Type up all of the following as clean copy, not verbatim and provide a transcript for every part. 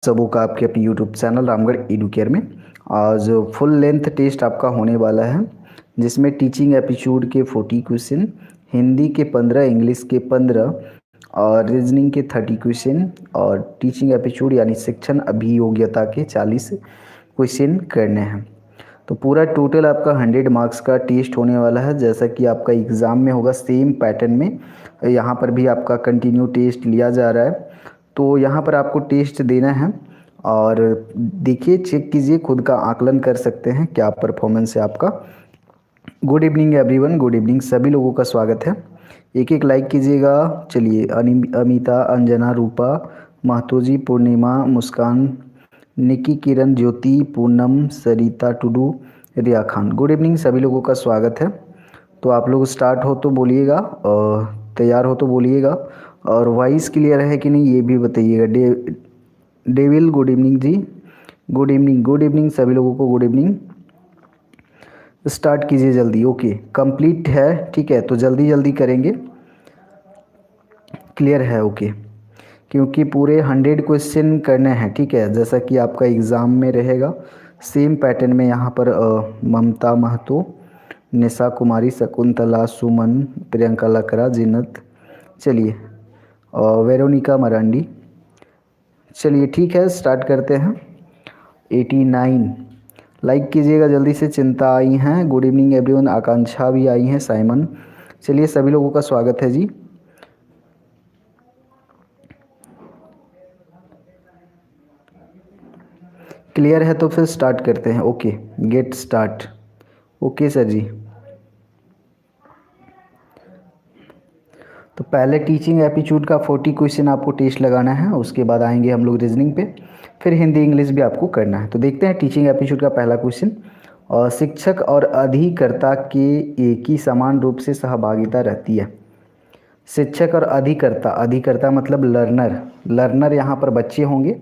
सबों का आपके अपने यूट्यूब चैनल रामगढ़ एडुकेयर में आज फुल लेंथ टेस्ट आपका होने वाला है, जिसमें टीचिंग एप्टीट्यूड के 40 क्वेश्चन, हिंदी के 15, इंग्लिश के 15 और रीजनिंग के 30 क्वेश्चन और टीचिंग एप्टीट्यूड यानी शिक्षण अभियोग्यता के 40 क्वेश्चन करने हैं। तो पूरा टोटल आपका 100 मार्क्स का टेस्ट होने वाला है। जैसा कि आपका एग्ज़ाम में होगा सेम पैटर्न में यहाँ पर भी आपका कंटिन्यू टेस्ट लिया जा रहा है। तो यहाँ पर आपको टेस्ट देना है और देखिए, चेक कीजिए, खुद का आकलन कर सकते हैं क्या परफॉर्मेंस है आपका। Good evening everyone, good evening, सभी लोगों का स्वागत है। एक एक लाइक कीजिएगा। चलिए, अमिता, अंजना, रूपा, महतो जी, पूर्णिमा, मुस्कान, निकी, किरण, ज्योति, पूनम, सरिता टुडू, रिया खान, गुड इवनिंग, सभी लोगों का स्वागत है। तो आप लोग स्टार्ट हो तो बोलिएगा और तैयार हो तो बोलिएगा, और वॉइस क्लियर है कि नहीं ये भी बताइएगा। डेविल, गुड इवनिंग जी, गुड इवनिंग, गुड इवनिंग सभी लोगों को, गुड इवनिंग। स्टार्ट कीजिए जल्दी। ओके, कंप्लीट है, ठीक है, तो जल्दी जल्दी करेंगे। क्लियर है? ओके, क्योंकि पूरे 100 क्वेश्चन करने हैं, ठीक है, जैसा कि आपका एग्ज़ाम में रहेगा सेम पैटर्न में। यहाँ पर ममता महतो, निशा कुमारी, शकुंतला, सुमन, प्रियंका लकड़ा, जिन्नत, चलिए, वेरोनिका मरांडी। चलिए ठीक है, स्टार्ट करते हैं। 89 लाइक कीजिएगा जल्दी से। चिंता आई हैं, गुड इवनिंग एवरीवन। आकांक्षा भी आई हैं, साइमन। चलिए, सभी लोगों का स्वागत है जी। क्लियर है तो फिर स्टार्ट करते हैं। Okay, get start. Okay sir जी। तो पहले टीचिंग एप्टीट्यूड का 40 क्वेश्चन आपको टेस्ट लगाना है, उसके बाद आएंगे हम लोग रीजनिंग पे, फिर हिंदी इंग्लिश भी आपको करना है। तो देखते हैं टीचिंग एप्टीट्यूड का पहला क्वेश्चन। और शिक्षक और अधिकर्ता के एक ही समान रूप से सहभागिता रहती है। शिक्षक और अधिकर्ता, अधिकर्ता मतलब लर्नर, लर्नर यहाँ पर बच्चे होंगे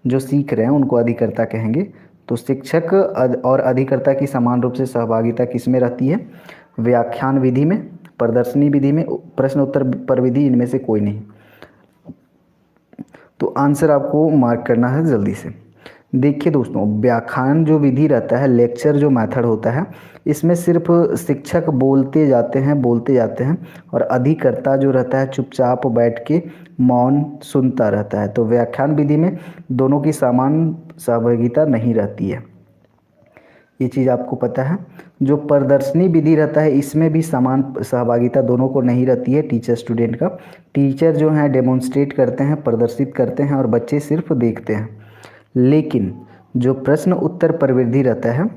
जो सीख रहे हैं, उनको अधिकर्ता कहेंगे। तो शिक्षक और अधिकर्ता की समान रूप से सहभागिता किस में रहती है? व्याख्यान विधि में, प्रदर्शनी विधि में, प्रश्न उत्तर पर विधि, इनमें से कोई नहीं। तो आंसर आपको मार्क करना है जल्दी से। देखिए दोस्तों, व्याख्यान जो विधि रहता है, लेक्चर जो मेथड होता है, इसमें सिर्फ शिक्षक बोलते जाते हैं, बोलते जाते हैं, और अधिकर्ता जो रहता है चुपचाप बैठ के मौन सुनता रहता है। तो व्याख्यान विधि में दोनों की समान सहभागिता नहीं रहती है, ये चीज़ आपको पता है। जो प्रदर्शनी विधि रहता है, इसमें भी समान सहभागिता दोनों को नहीं रहती है, टीचर स्टूडेंट का। टीचर जो हैं डेमोन्स्ट्रेट करते हैं, प्रदर्शित करते हैं, और बच्चे सिर्फ देखते हैं। लेकिन जो प्रश्न उत्तर प्रविधि रहता है,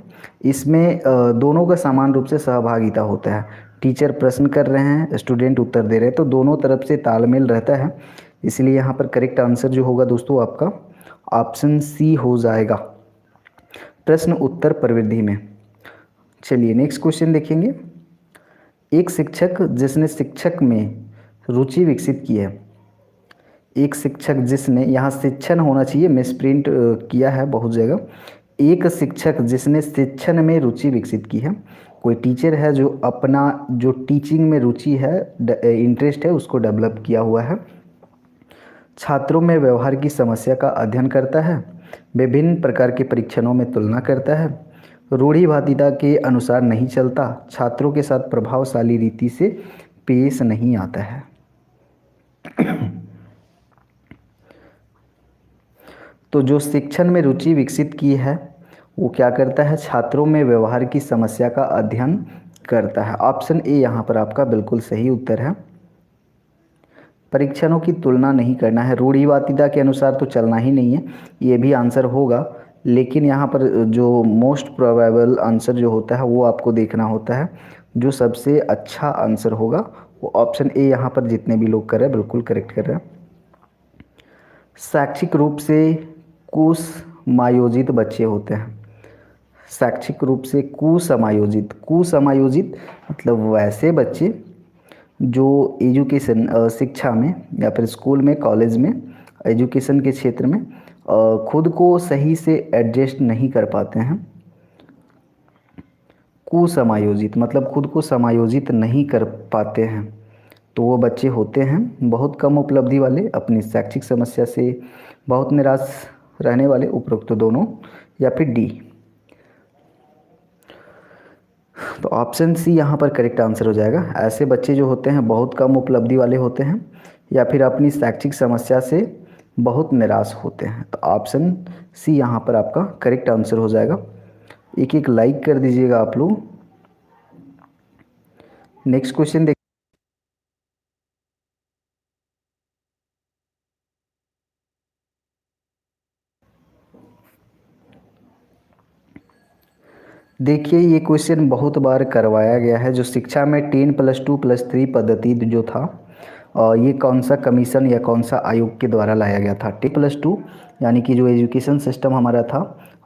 इसमें दोनों का समान रूप से सहभागिता होता है। टीचर प्रश्न कर रहे हैं, स्टूडेंट उत्तर दे रहे हैं, तो दोनों तरफ से तालमेल रहता है। इसलिए यहाँ पर करेक्ट आंसर जो होगा दोस्तों आपका ऑप्शन सी हो जाएगा, प्रश्न उत्तर प्रविधि में। चलिए नेक्स्ट क्वेश्चन देखेंगे। एक शिक्षक जिसने शिक्षक में रुचि विकसित की है, एक शिक्षक जिसने, यहाँ शिक्षण होना चाहिए, मिसप्रिंट किया है बहुत जगह। एक शिक्षक जिसने शिक्षण में रुचि विकसित की है। कोई टीचर है जो अपना जो टीचिंग में रुचि है, इंटरेस्ट है, उसको डेवलप किया हुआ है। छात्रों में व्यवहार की समस्या का अध्ययन करता है, विभिन्न प्रकार के परीक्षणों में तुलना करता है, रूढ़िवादिता के अनुसार नहीं चलता, छात्रों के साथ प्रभावशाली रीति से पेश नहीं आता है। तो जो शिक्षण में रुचि विकसित की है, वो क्या करता है? छात्रों में व्यवहार की समस्या का अध्ययन करता है। ऑप्शन ए यहाँ पर आपका बिल्कुल सही उत्तर है। परीक्षणों की तुलना नहीं करना है, रूढ़िवादिता के अनुसार तो चलना ही नहीं है, ये भी आंसर होगा। लेकिन यहाँ पर जो मोस्ट प्रोबेबल आंसर जो होता है वो आपको देखना होता है। जो सबसे अच्छा आंसर होगा वो ऑप्शन ए यहाँ पर जितने भी लोग कर रहे हैं बिल्कुल करेक्ट कर रहे हैं। शैक्षिक रूप से कुसमायोजित बच्चे होते हैं। शैक्षिक रूप से कुसमायोजित, कुसमायोजित मतलब वैसे बच्चे जो एजुकेशन, शिक्षा में या फिर स्कूल में, कॉलेज में, एजुकेशन के क्षेत्र में खुद को सही से एडजस्ट नहीं कर पाते हैं। कुसमायोजित मतलब खुद को समायोजित नहीं कर पाते हैं, तो वो बच्चे होते हैं बहुत कम उपलब्धि वाले, अपनी शैक्षिक समस्या से बहुत निराश रहने वाले, उपरोक्त दोनों, या फिर डी। तो ऑप्शन सी यहाँ पर करेक्ट आंसर हो जाएगा। ऐसे बच्चे जो होते हैं बहुत कम उपलब्धि वाले होते हैं, या फिर अपनी शैक्षिक समस्या से बहुत निराश होते हैं। तो ऑप्शन सी यहाँ पर आपका करेक्ट आंसर हो जाएगा। एक एक लाइक कर दीजिएगा आप लोग। नेक्स्ट क्वेश्चन देखिए, ये क्वेश्चन बहुत बार करवाया गया है। जो शिक्षा में 10+2+3 पद्धति जो था, ये कौन सा कमीशन या कौन सा आयोग के द्वारा लाया गया था। 10+2 यानी कि जो एजुकेशन सिस्टम हमारा था,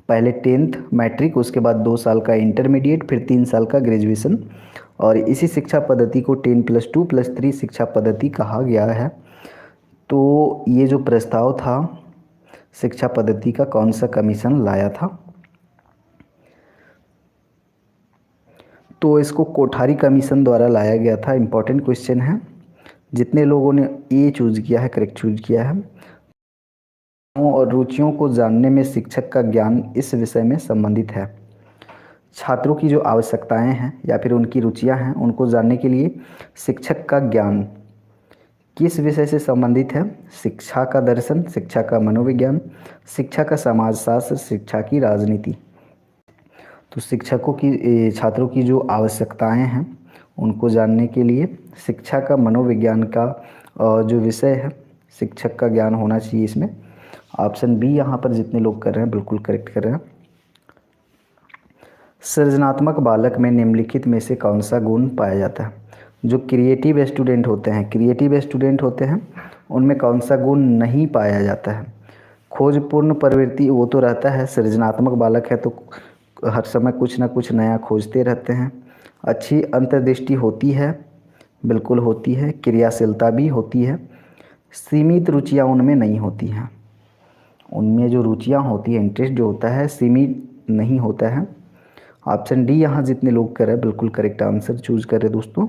पहले 10th मैट्रिक, उसके बाद 2 साल का इंटरमीडिएट, फिर 3 साल का ग्रेजुएशन, और इसी शिक्षा पद्धति को 10+2+3 शिक्षा पद्धति कहा गया है। तो ये जो प्रस्ताव था शिक्षा पद्धति का, कौन सा कमीशन लाया था, तो इसको कोठारी कमीशन द्वारा लाया गया था। इम्पॉर्टेंट क्वेश्चन है। जितने लोगों ने ए चूज किया है, करेक्ट चूज किया है। और रुचियों को जानने में शिक्षक का ज्ञान इस विषय में संबंधित है। छात्रों की जो आवश्यकताएं हैं या फिर उनकी रुचियां हैं, उनको जानने के लिए शिक्षक का ज्ञान किस विषय से संबंधित है। शिक्षा का दर्शन, शिक्षा का मनोविज्ञान, शिक्षा का समाजशास्त्र, शिक्षा की राजनीति। तो शिक्षकों की, छात्रों की जो आवश्यकताएं हैं उनको जानने के लिए शिक्षा का मनोविज्ञान का जो विषय है, शिक्षक का ज्ञान होना चाहिए इसमें। ऑप्शन बी यहाँ पर जितने लोग कर रहे हैं बिल्कुल करेक्ट कर रहे हैं। सृजनात्मक बालक में निम्नलिखित में से कौन सा गुण पाया जाता है। जो क्रिएटिव स्टूडेंट होते हैं उनमें कौन सा गुण नहीं पाया जाता है। खोजपूर्ण प्रवृत्ति वो तो रहता है, सृजनात्मक बालक है तो हर समय कुछ ना कुछ नया खोजते रहते हैं। अच्छी अंतर्दृष्टि होती है, बिल्कुल होती है। क्रियाशीलता भी होती है। सीमित रुचियाँ उनमें नहीं होती हैं। उनमें जो रुचियाँ होती है, इंटरेस्ट जो होता है, सीमित नहीं होता है। ऑप्शन डी यहाँ जितने लोग कर रहे हैं बिल्कुल करेक्ट आंसर चूज कर रहे दोस्तों।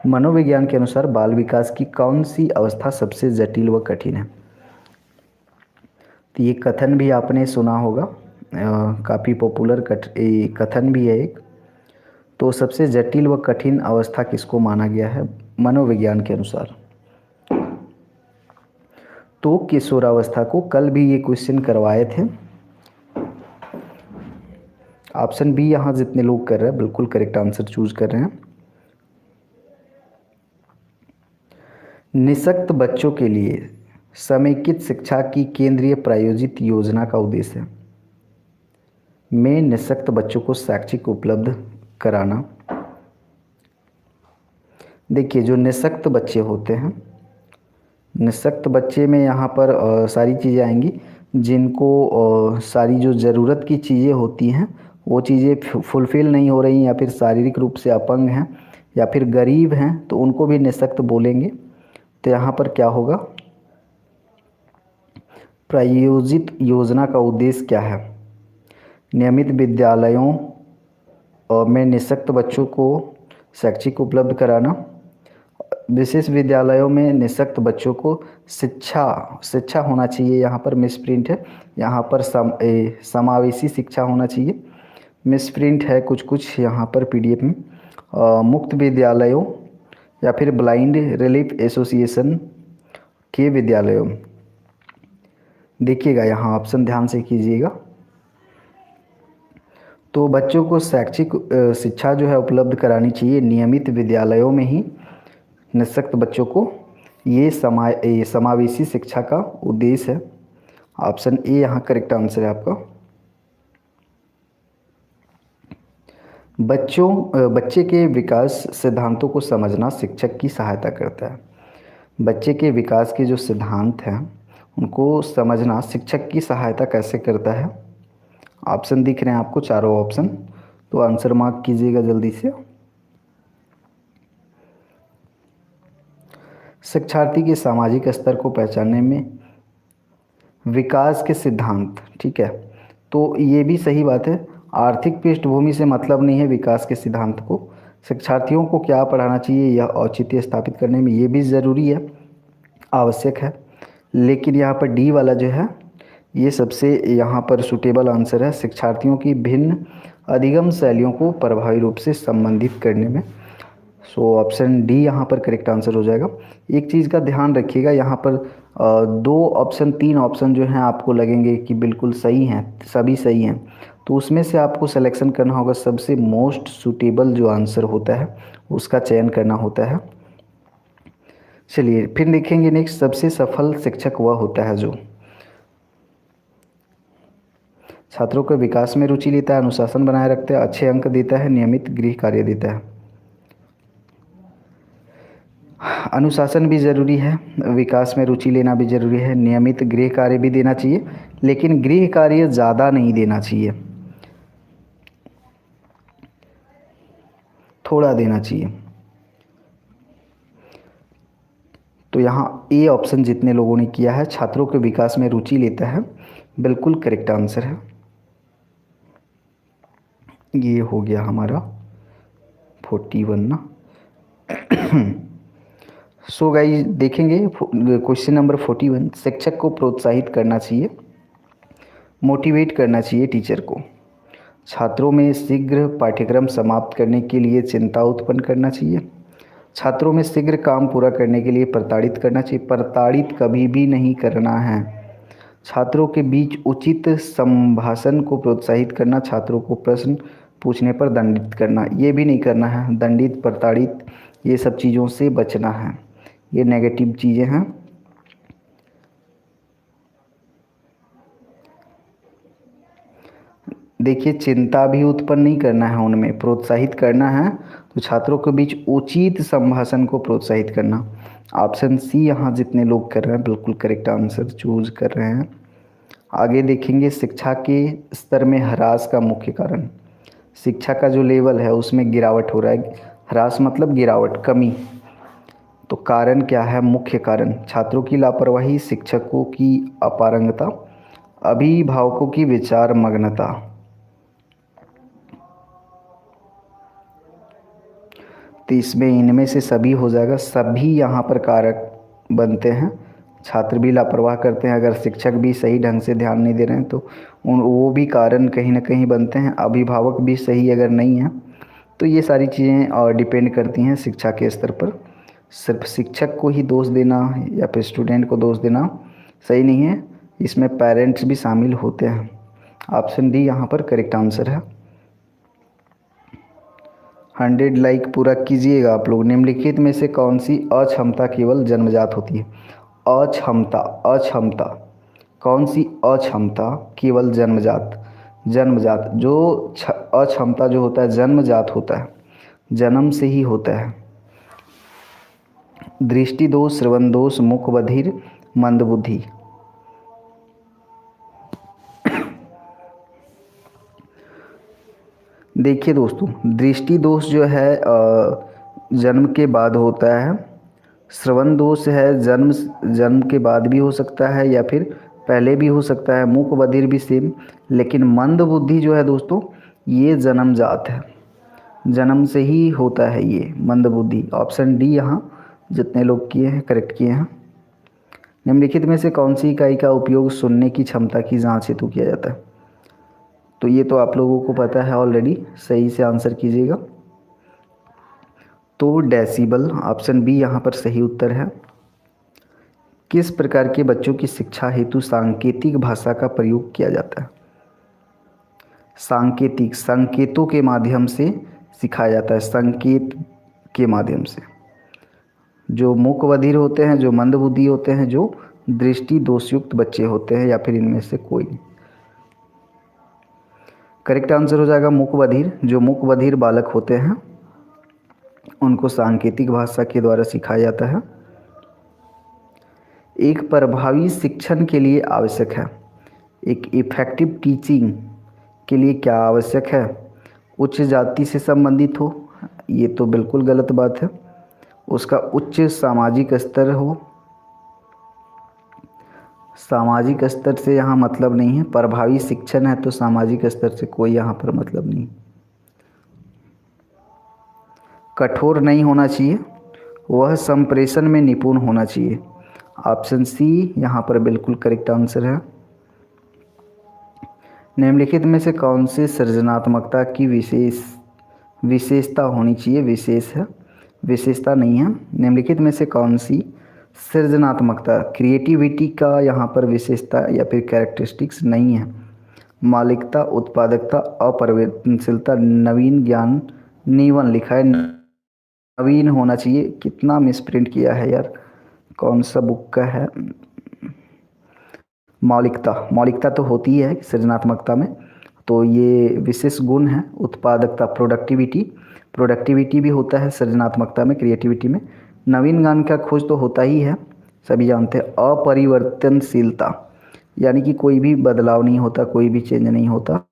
मनोविज्ञान के अनुसार बाल विकास की कौन सी अवस्था सबसे जटिल व कठिन है। तो ये कथन भी आपने सुना होगा, काफ़ी पॉपुलर कथन भी है एक। तो सबसे जटिल व कठिन अवस्था किसको माना गया है मनोविज्ञान के अनुसार। तो किशोरावस्था को। कल भी ये क्वेश्चन करवाए थे। ऑप्शन बी यहाँ जितने लोग कर रहे हैं बिल्कुल करेक्ट आंसर चूज कर रहे हैं। निःशक्त बच्चों के लिए समेकित शिक्षा की केंद्रीय प्रायोजित योजना का उद्देश्य है। में निःशक्त बच्चों को शैक्षिक उपलब्ध कराना। देखिए, जो निःशक्त बच्चे होते हैं, निःशक्त बच्चे में यहाँ पर सारी चीज़ें आएंगी जिनको सारी जो ज़रूरत की चीज़ें होती हैं वो चीज़ें फुलफ़िल नहीं हो रही, या फिर शारीरिक रूप से अपंग हैं, या फिर गरीब हैं, तो उनको भी निःशक्त बोलेंगे। तो यहाँ पर क्या होगा, प्रायोजित योजना का उद्देश्य क्या है। नियमित विद्यालयों में निःशक्त बच्चों को शैक्षिक उपलब्ध कराना। विशेष विद्यालयों में निःशक्त बच्चों को शिक्षा होना चाहिए। यहाँ पर मिसप्रिंट है, यहाँ पर समावेशी शिक्षा होना चाहिए। मिसप्रिंट है कुछ यहाँ पर पीडीएफ में। मुक्त विद्यालयों या फिर ब्लाइंड रिलीफ एसोसिएशन के विद्यालयों। देखिएगा यहाँ ऑप्शन ध्यान से कीजिएगा। तो बच्चों को शैक्षिक शिक्षा जो है उपलब्ध करानी चाहिए नियमित विद्यालयों में ही निःशक्त बच्चों को। ये समावेशी शिक्षा का उद्देश्य है। ऑप्शन ए यहाँ करेक्ट आंसर है आपका। बच्चे के विकास सिद्धांतों को समझना शिक्षक की सहायता करता है। बच्चे के विकास के जो सिद्धांत हैं उनको समझना शिक्षक की सहायता कैसे करता है। ऑप्शन दिख रहे हैं आपको, चारों ऑप्शन, तो आंसर मार्क कीजिएगा जल्दी से। शिक्षार्थी के सामाजिक स्तर को पहचानने में विकास के सिद्धांत, ठीक है, तो ये भी सही बात है। आर्थिक पृष्ठभूमि से मतलब नहीं है विकास के सिद्धांत को। शिक्षार्थियों को क्या पढ़ाना चाहिए यह औचित्य स्थापित करने में ये भी ज़रूरी है, आवश्यक है। लेकिन यहाँ पर डी वाला जो है ये सबसे यहाँ पर सूटेबल आंसर है, शिक्षार्थियों की भिन्न अधिगम शैलियों को प्रभावी रूप से संबंधित करने में। सो ऑप्शन डी यहाँ पर करेक्ट आंसर हो जाएगा। एक चीज़ का ध्यान रखिएगा, यहाँ पर दो ऑप्शन, तीन ऑप्शन जो हैं आपको लगेंगे कि बिल्कुल सही हैं, सभी सही हैं, तो उसमें से आपको सिलेक्शन करना होगा, सबसे मोस्ट सूटेबल जो आंसर होता है उसका चयन करना होता है। चलिए फिर देखेंगे नेक्स्ट, सबसे सफल शिक्षक वह होता है जो छात्रों के विकास में रुचि लेता है, अनुशासन बनाए रखता है, अच्छे अंक देता है, नियमित गृह कार्य देता है। अनुशासन भी ज़रूरी है, विकास में रुचि लेना भी ज़रूरी है, नियमित गृह कार्य भी देना चाहिए, लेकिन गृह कार्य ज़्यादा नहीं देना चाहिए, थोड़ा देना चाहिए। तो यहाँ ए ऑप्शन जितने लोगों ने किया है, छात्रों के विकास में रुचि लेता है, बिल्कुल करेक्ट आंसर है। ये हो गया हमारा 41 ना। सो गाइस देखेंगे क्वेश्चन नंबर 41, शिक्षक को प्रोत्साहित करना चाहिए, मोटिवेट करना चाहिए टीचर को, छात्रों में शीघ्र पाठ्यक्रम समाप्त करने के लिए चिंता उत्पन्न करना चाहिए, छात्रों में शीघ्र काम पूरा करने के लिए प्रताड़ित करना चाहिए, प्रताड़ित कभी भी नहीं करना है, छात्रों के बीच उचित संभाषण को प्रोत्साहित करना, छात्रों को प्रश्न पूछने पर दंडित करना, ये भी नहीं करना है, दंडित प्रताड़ित ये सब चीज़ों से बचना है, ये नेगेटिव चीज़ें हैं। देखिए चिंता भी उत्पन्न नहीं करना है, उनमें प्रोत्साहित करना है, तो छात्रों के बीच उचित संभाषण को प्रोत्साहित करना। ऑप्शन सी यहाँ जितने लोग कर रहे हैं बिल्कुल करेक्ट आंसर चूज कर रहे हैं। आगे देखेंगे शिक्षा के स्तर में ह्रास का मुख्य कारण, शिक्षा का जो लेवल है उसमें गिरावट हो रहा है, ह्रास मतलब गिरावट, कमी, तो कारण क्या है, मुख्य कारण छात्रों की लापरवाही, शिक्षकों की अपारंगता, अभिभावकों की विचार मग्नता। तो इसमें इनमें से सभी हो जाएगा, सभी यहाँ पर कारक बनते हैं, छात्र भी लापरवाह करते हैं, अगर शिक्षक भी सही ढंग से ध्यान नहीं दे रहे हैं तो वो भी कारण कहीं ना कहीं बनते हैं, अभिभावक भी सही अगर नहीं है तो ये सारी चीज़ें डिपेंड करती हैं शिक्षा के स्तर पर। सिर्फ शिक्षक को ही दोष देना या फिर स्टूडेंट को दोष देना सही नहीं है, इसमें पेरेंट्स भी शामिल होते हैं। ऑप्शन डी यहाँ पर करेक्ट आंसर है। 100 लाइक पूरा कीजिएगा आप लोग। निम्नलिखित में से कौन सी अक्षमता केवल जन्मजात होती है, अक्षमता, अक्षमता, कौन सी अक्षमता केवल जन्मजात, जन्मजात जो अक्षमता जो होता है जन्मजात होता है, जन्म से ही होता है, दृष्टि दोष, श्रवण दोष, मुख बधिर, मंदबुद्धि। देखिए दोस्तों, दृष्टि दोष जो है जन्म के बाद होता है, श्रवण दोष है जन्म के बाद भी हो सकता है या फिर पहले भी हो सकता है, मुख बधिर भी सेम, लेकिन मंद बुद्धि जो है दोस्तों ये जन्मजात है, जन्म से ही होता है ये मंद बुद्धि। ऑप्शन डी यहाँ जितने लोग किए हैं करेक्ट किए हैं। निम्नलिखित में से कौन सी इकाई का उपयोग सुनने की क्षमता की जांच हेतु किया जाता है, तो ये तो आप लोगों को पता है ऑलरेडी, सही से आंसर कीजिएगा। तो डेसिबल, ऑप्शन बी यहाँ पर सही उत्तर है। किस प्रकार के बच्चों की शिक्षा हेतु सांकेतिक भाषा का प्रयोग किया जाता है, सांकेतिक, संकेतों के माध्यम से सिखाया जाता है, संकेत के माध्यम से, जो मूक बधिर होते हैं, जो मंदबुद्धि होते हैं, जो दृष्टि दोषयुक्त बच्चे होते हैं, या फिर इनमें से कोई। करेक्ट आंसर हो जाएगा मूक बधिर। जो मूक बधिर बालक होते हैं उनको सांकेतिक भाषा के द्वारा सिखाया जाता है। एक प्रभावी शिक्षण के लिए आवश्यक है, एक इफेक्टिव टीचिंग के लिए क्या आवश्यक है, उच्च जाति से संबंधित हो, ये तो बिल्कुल गलत बात है, उसका उच्च सामाजिक स्तर हो, सामाजिक स्तर से यहाँ मतलब नहीं है, प्रभावी शिक्षण है तो सामाजिक स्तर से कोई यहाँ पर मतलब नहीं। कठोर नहीं होना चाहिए, वह संप्रेषण में निपुण होना चाहिए। ऑप्शन सी यहाँ पर बिल्कुल करेक्ट आंसर है। निम्नलिखित में से कौन सी सृजनात्मकता की विशेषता होनी चाहिए? विशेष है, विशेषता नहीं है। निम्नलिखित में से कौन सी सृजनात्मकता, क्रिएटिविटी का यहाँ पर विशेषता या फिर कैरेक्टरिस्टिक्स नहीं है? मौलिकता, उत्पादकता, अपरिवर्तनशीलता, नवीन ज्ञान, नीवन लिखा है, नवीन होना चाहिए। कितना मिसप्रिंट किया है यार, कौन सा बुक का है? मौलिकता, मौलिकता तो होती है सृजनात्मकता में, तो ये विशेष गुण है। उत्पादकता, प्रोडक्टिविटी, प्रोडक्टिविटी भी होता है सृजनात्मकता में, क्रिएटिविटी में। नवीन ज्ञान का खोज तो होता ही है, सभी जानते हैं। अपरिवर्तनशीलता, यानी कि कोई भी बदलाव नहीं होता, कोई भी चेंज नहीं होता,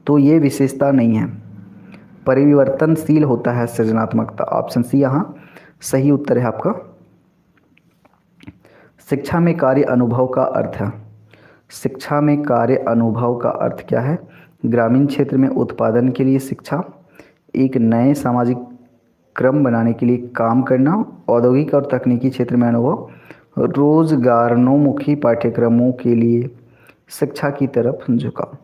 तो ये विशेषता नहीं है। परिवर्तनशील होता है सृजनात्मकता। ऑप्शन सी यहाँ सही उत्तर है आपका। शिक्षा में कार्य अनुभव का अर्थ है। शिक्षा में कार्य अनुभव का अर्थ क्या है? ग्रामीण क्षेत्र में उत्पादन के लिए शिक्षा, एक नए सामाजिक क्रम बनाने के लिए काम करना, औद्योगिक और तकनीकी क्षेत्र में अनुभव, रोजगारोन्मुखी पाठ्यक्रमों के लिए शिक्षा की तरफ झुकाव।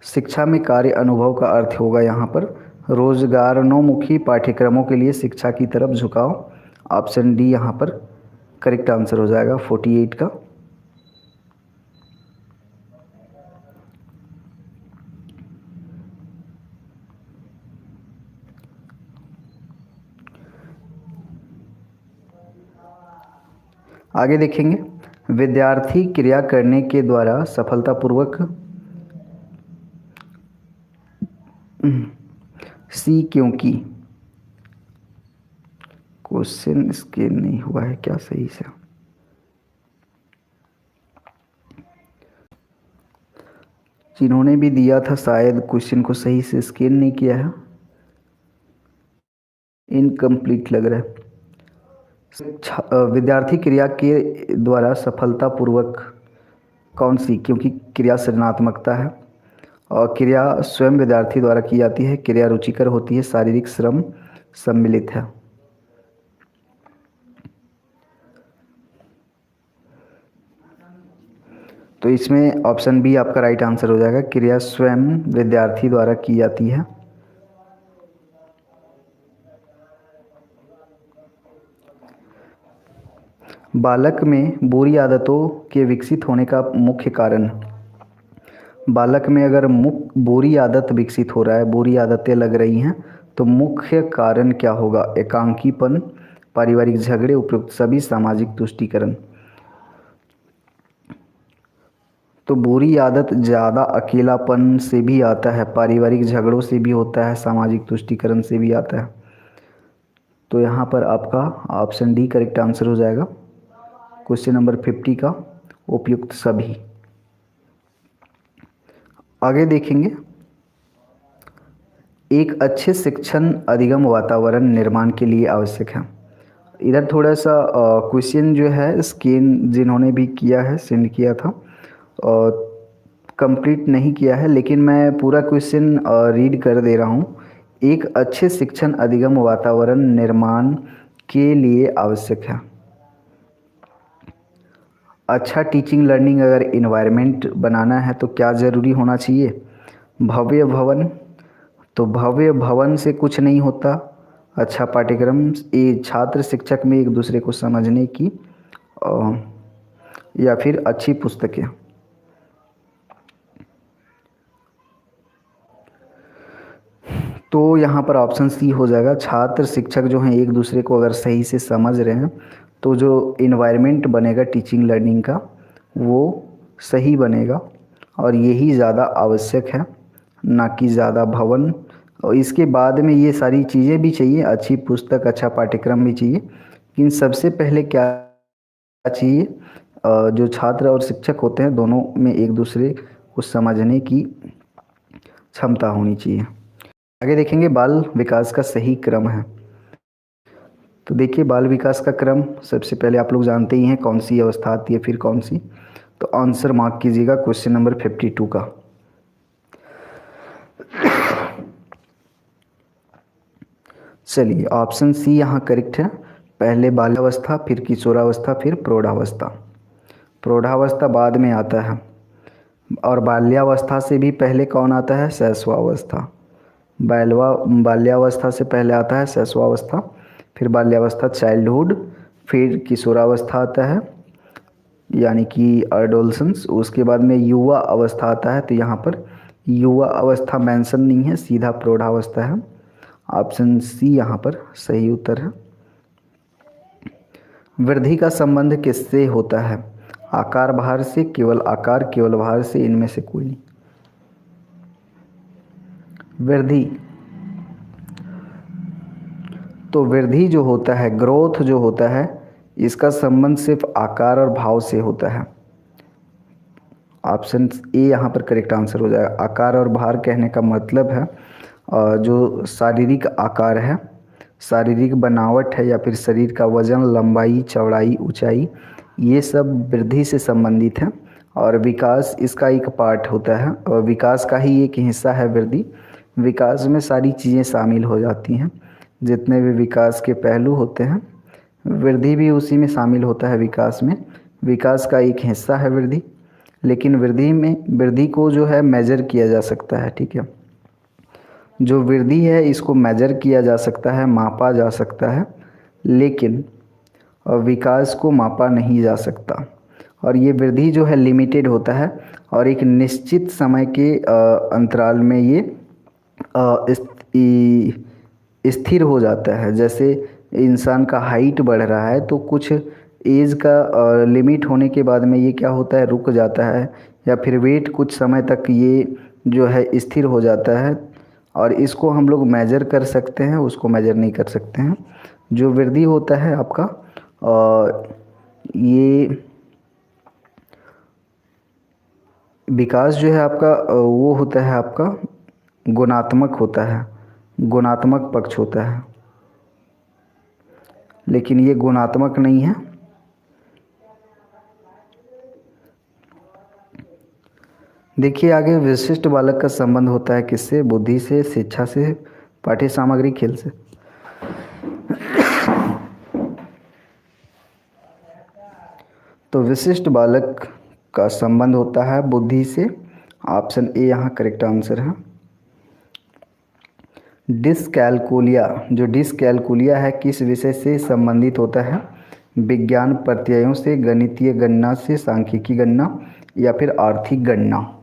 शिक्षा में कार्य अनुभव का अर्थ होगा यहाँ पर रोजगारोन्मुखी पाठ्यक्रमों के लिए शिक्षा की तरफ झुकाव। ऑप्शन डी यहाँ पर करेक्ट आंसर हो जाएगा 48 का। आगे देखेंगे, विद्यार्थी क्रिया करने के द्वारा सफलतापूर्वक सी क्योंकि क्वेश्चन स्कैन नहीं हुआ है क्या सही से? जिन्होंने भी दिया था शायद क्वेश्चन को सही से स्कैन नहीं किया है, इनकम्प्लीट लग रहा है। विद्यार्थी क्रिया के द्वारा सफलतापूर्वक कौन सी? क्योंकि क्रिया सृजनात्मकता है और क्रिया स्वयं विद्यार्थी द्वारा की जाती है, क्रिया रुचिकर होती है, शारीरिक श्रम सम्मिलित है। तो इसमें ऑप्शन बी आपका राइट आंसर हो जाएगा, क्रिया स्वयं विद्यार्थी द्वारा की जाती है। बालक में बुरी आदतों के विकसित होने का मुख्य कारण, बालक में अगर बुरी आदत विकसित हो रहा है, बुरी आदतें लग रही हैं, तो मुख्य कारण क्या होगा? एकांकीपन, पारिवारिक झगड़े, उपयुक्त सभी, सामाजिक तुष्टीकरण। तो बुरी आदत ज़्यादा अकेलापन से भी आता है, पारिवारिक झगड़ों से भी होता है, सामाजिक तुष्टीकरण से भी आता है। तो यहाँ पर आपका ऑप्शन डी करेक्ट आंसर हो जाएगा क्वेश्चन नंबर 50 का, उपयुक्त सभी। आगे देखेंगे, एक अच्छे शिक्षण अधिगम वातावरण निर्माण के लिए आवश्यक है। इधर थोड़ा सा क्वेश्चन जो है स्कैन जिन्होंने भी किया है, सेंड किया था, कंप्लीट नहीं किया है, लेकिन मैं पूरा क्वेश्चन रीड कर दे रहा हूँ। एक अच्छे शिक्षण अधिगम वातावरण निर्माण के लिए आवश्यक है। अच्छा टीचिंग लर्निंग अगर इन्वायरमेंट बनाना है तो क्या ज़रूरी होना चाहिए? भव्य भवन, तो भव्य भवन से कुछ नहीं होता। अच्छा पाठ्यक्रम, ये छात्र शिक्षक में एक दूसरे को समझने की, या फिर अच्छी पुस्तकें। तो यहाँ पर ऑप्शन सी हो जाएगा, छात्र शिक्षक जो हैं एक दूसरे को अगर सही से समझ रहे हैं तो जो इन्वायरमेंट बनेगा टीचिंग लर्निंग का वो सही बनेगा, और यही ज़्यादा आवश्यक है, ना कि ज़्यादा भवन। और इसके बाद में ये सारी चीज़ें भी चाहिए, अच्छी पुस्तक, अच्छा पाठ्यक्रम भी चाहिए, लेकिन सबसे पहले क्या चाहिए? जो छात्र और शिक्षक होते हैं दोनों में एक दूसरे को समझने की क्षमता होनी चाहिए। आगे देखेंगे, बाल विकास का सही क्रम है। तो देखिए, बाल विकास का क्रम सबसे पहले आप लोग जानते ही हैं कौन सी अवस्था आती है, फिर कौन सी। तो आंसर मार्क कीजिएगा क्वेश्चन नंबर 52 का। चलिए, ऑप्शन सी यहाँ करेक्ट है। पहले बाल्यावस्था, फिर किशोरावस्था, फिर प्रौढ़ावस्था। प्रौढ़ावस्था बाद में आता है। और बाल्यावस्था से भी पहले कौन आता है? शैशवावस्था। बाल्यावस्था से पहले आता है शैशवावस्था, फिर बाल्यावस्था चाइल्डहुड, फिर किशोरावस्था आता है यानी कि एडोलसेंस, उसके बाद में युवा अवस्था आता है। तो यहाँ पर युवा अवस्था मेंशन नहीं है, सीधा प्रौढ़ावस्था है। ऑप्शन सी यहाँ पर सही उत्तर है। वृद्धि का संबंध किससे होता है? आकार भार से, केवल आकार, केवल भार से, इनमें से कोई नहीं। वृद्धि, तो वृद्धि जो होता है, ग्रोथ जो होता है, इसका संबंध सिर्फ आकार और भाव से होता है। ऑप्शन ए यहाँ पर करेक्ट आंसर हो जाएगा। आकार और भार कहने का मतलब है जो शारीरिक आकार है, शारीरिक बनावट है, या फिर शरीर का वजन, लंबाई, चौड़ाई, ऊंचाई, ये सब वृद्धि से संबंधित है। और विकास इसका एक पार्ट होता है, और विकास का ही एक हिस्सा है वृद्धि। विकास में सारी चीज़ें शामिल हो जाती हैं, जितने भी विकास के पहलू होते हैं, वृद्धि भी उसी में शामिल होता है। विकास में विकास का एक हिस्सा है वृद्धि। लेकिन वृद्धि को जो है मेजर किया जा सकता है, ठीक है। जो वृद्धि है इसको मेजर किया जा सकता है, मापा जा सकता है, लेकिन विकास को मापा नहीं जा सकता। और ये वृद्धि जो है लिमिटेड होता है, और एक निश्चित समय के अंतराल में ये स्थिर हो जाता है। जैसे इंसान का हाइट बढ़ रहा है, तो कुछ एज का लिमिट होने के बाद में ये क्या होता है, रुक जाता है, या फिर वेट कुछ समय तक ये जो है स्थिर हो जाता है। और इसको हम लोग मेजर कर सकते हैं, उसको मेजर नहीं कर सकते हैं। जो वृद्धि होता है आपका ये विकास जो है आपका वो होता है आपका गुणात्मक होता है, गुणात्मक पक्ष होता है, लेकिन ये गुणात्मक नहीं है। देखिए आगे, विशिष्ट बालक का संबंध होता है किससे? बुद्धि से, शिक्षा से, पाठ्य सामग्री, खेल से। तो विशिष्ट बालक का संबंध होता है बुद्धि से। ऑप्शन ए यहाँ करेक्ट आंसर है। डिसकैलकुलिया, जो डिसकैलकुलिया है किस विषय से संबंधित होता है? विज्ञान प्रत्ययों से, गणितीय गणना से, सांख्यिकी गणना, या फिर आर्थिक गणना।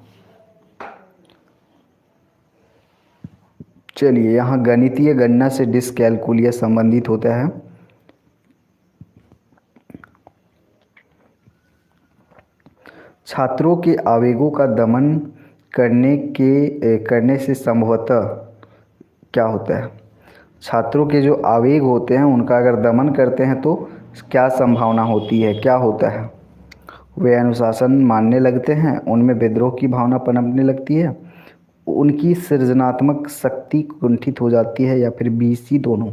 चलिए, यहाँ गणितीय गणना से डिसकैलकुलिया संबंधित होता है। छात्रों के आवेगों का दमन करने से संभवतः क्या होता है? छात्रों के जो आवेग होते हैं उनका अगर दमन करते हैं तो क्या संभावना होती है, क्या होता है? वे अनुशासन मानने लगते हैं, उनमें विद्रोह की भावना पनपने लगती है, उनकी सृजनात्मक शक्ति कुंठित हो जाती है, या फिर बी सी दोनों।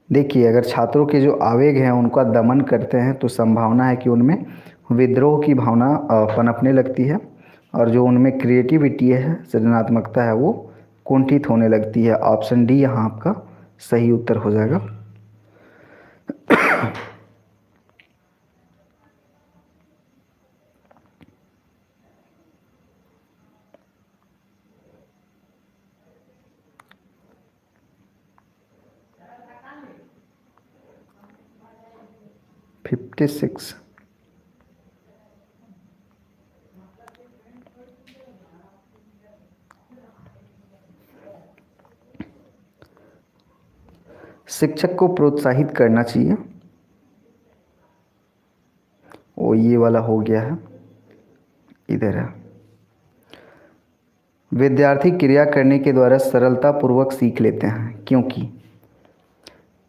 देखिए, अगर छात्रों के जो आवेग हैं उनका दमन करते हैं तो संभावना है कि उनमें विद्रोह की भावना पनपने लगती है, और जो उनमें क्रिएटिविटी है, सृजनात्मकता है, वो कुंठित होने लगती है। ऑप्शन डी यहाँ आपका सही उत्तर हो जाएगा। Fifty six. शिक्षक को प्रोत्साहित करना चाहिए। वो ये वाला हो गया है, इधर है। विद्यार्थी क्रिया करने के द्वारा सरलता पूर्वक सीख लेते हैं क्योंकि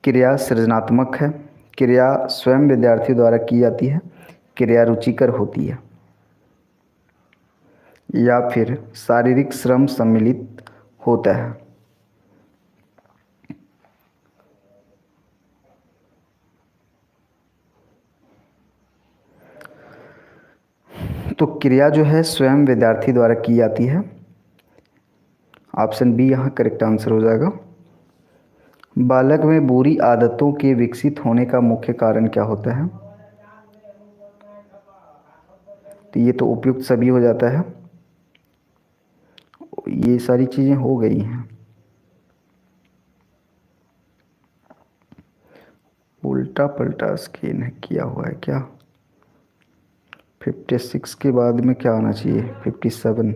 क्रिया सृजनात्मक है, क्रिया स्वयं विद्यार्थी द्वारा की जाती है, क्रिया रुचिकर होती है, या फिर शारीरिक श्रम सम्मिलित होता है। तो क्रिया जो है स्वयं विद्यार्थी द्वारा की जाती है। ऑप्शन बी यहाँ करेक्ट आंसर हो जाएगा। बालक में बुरी आदतों के विकसित होने का मुख्य कारण क्या होता है? तो ये तो उपयुक्त सभी हो जाता है, ये सारी चीज़ें हो गई हैं। उल्टा पलटा स्कैन है किया हुआ है क्या? 56 के बाद में क्या आना चाहिए? 57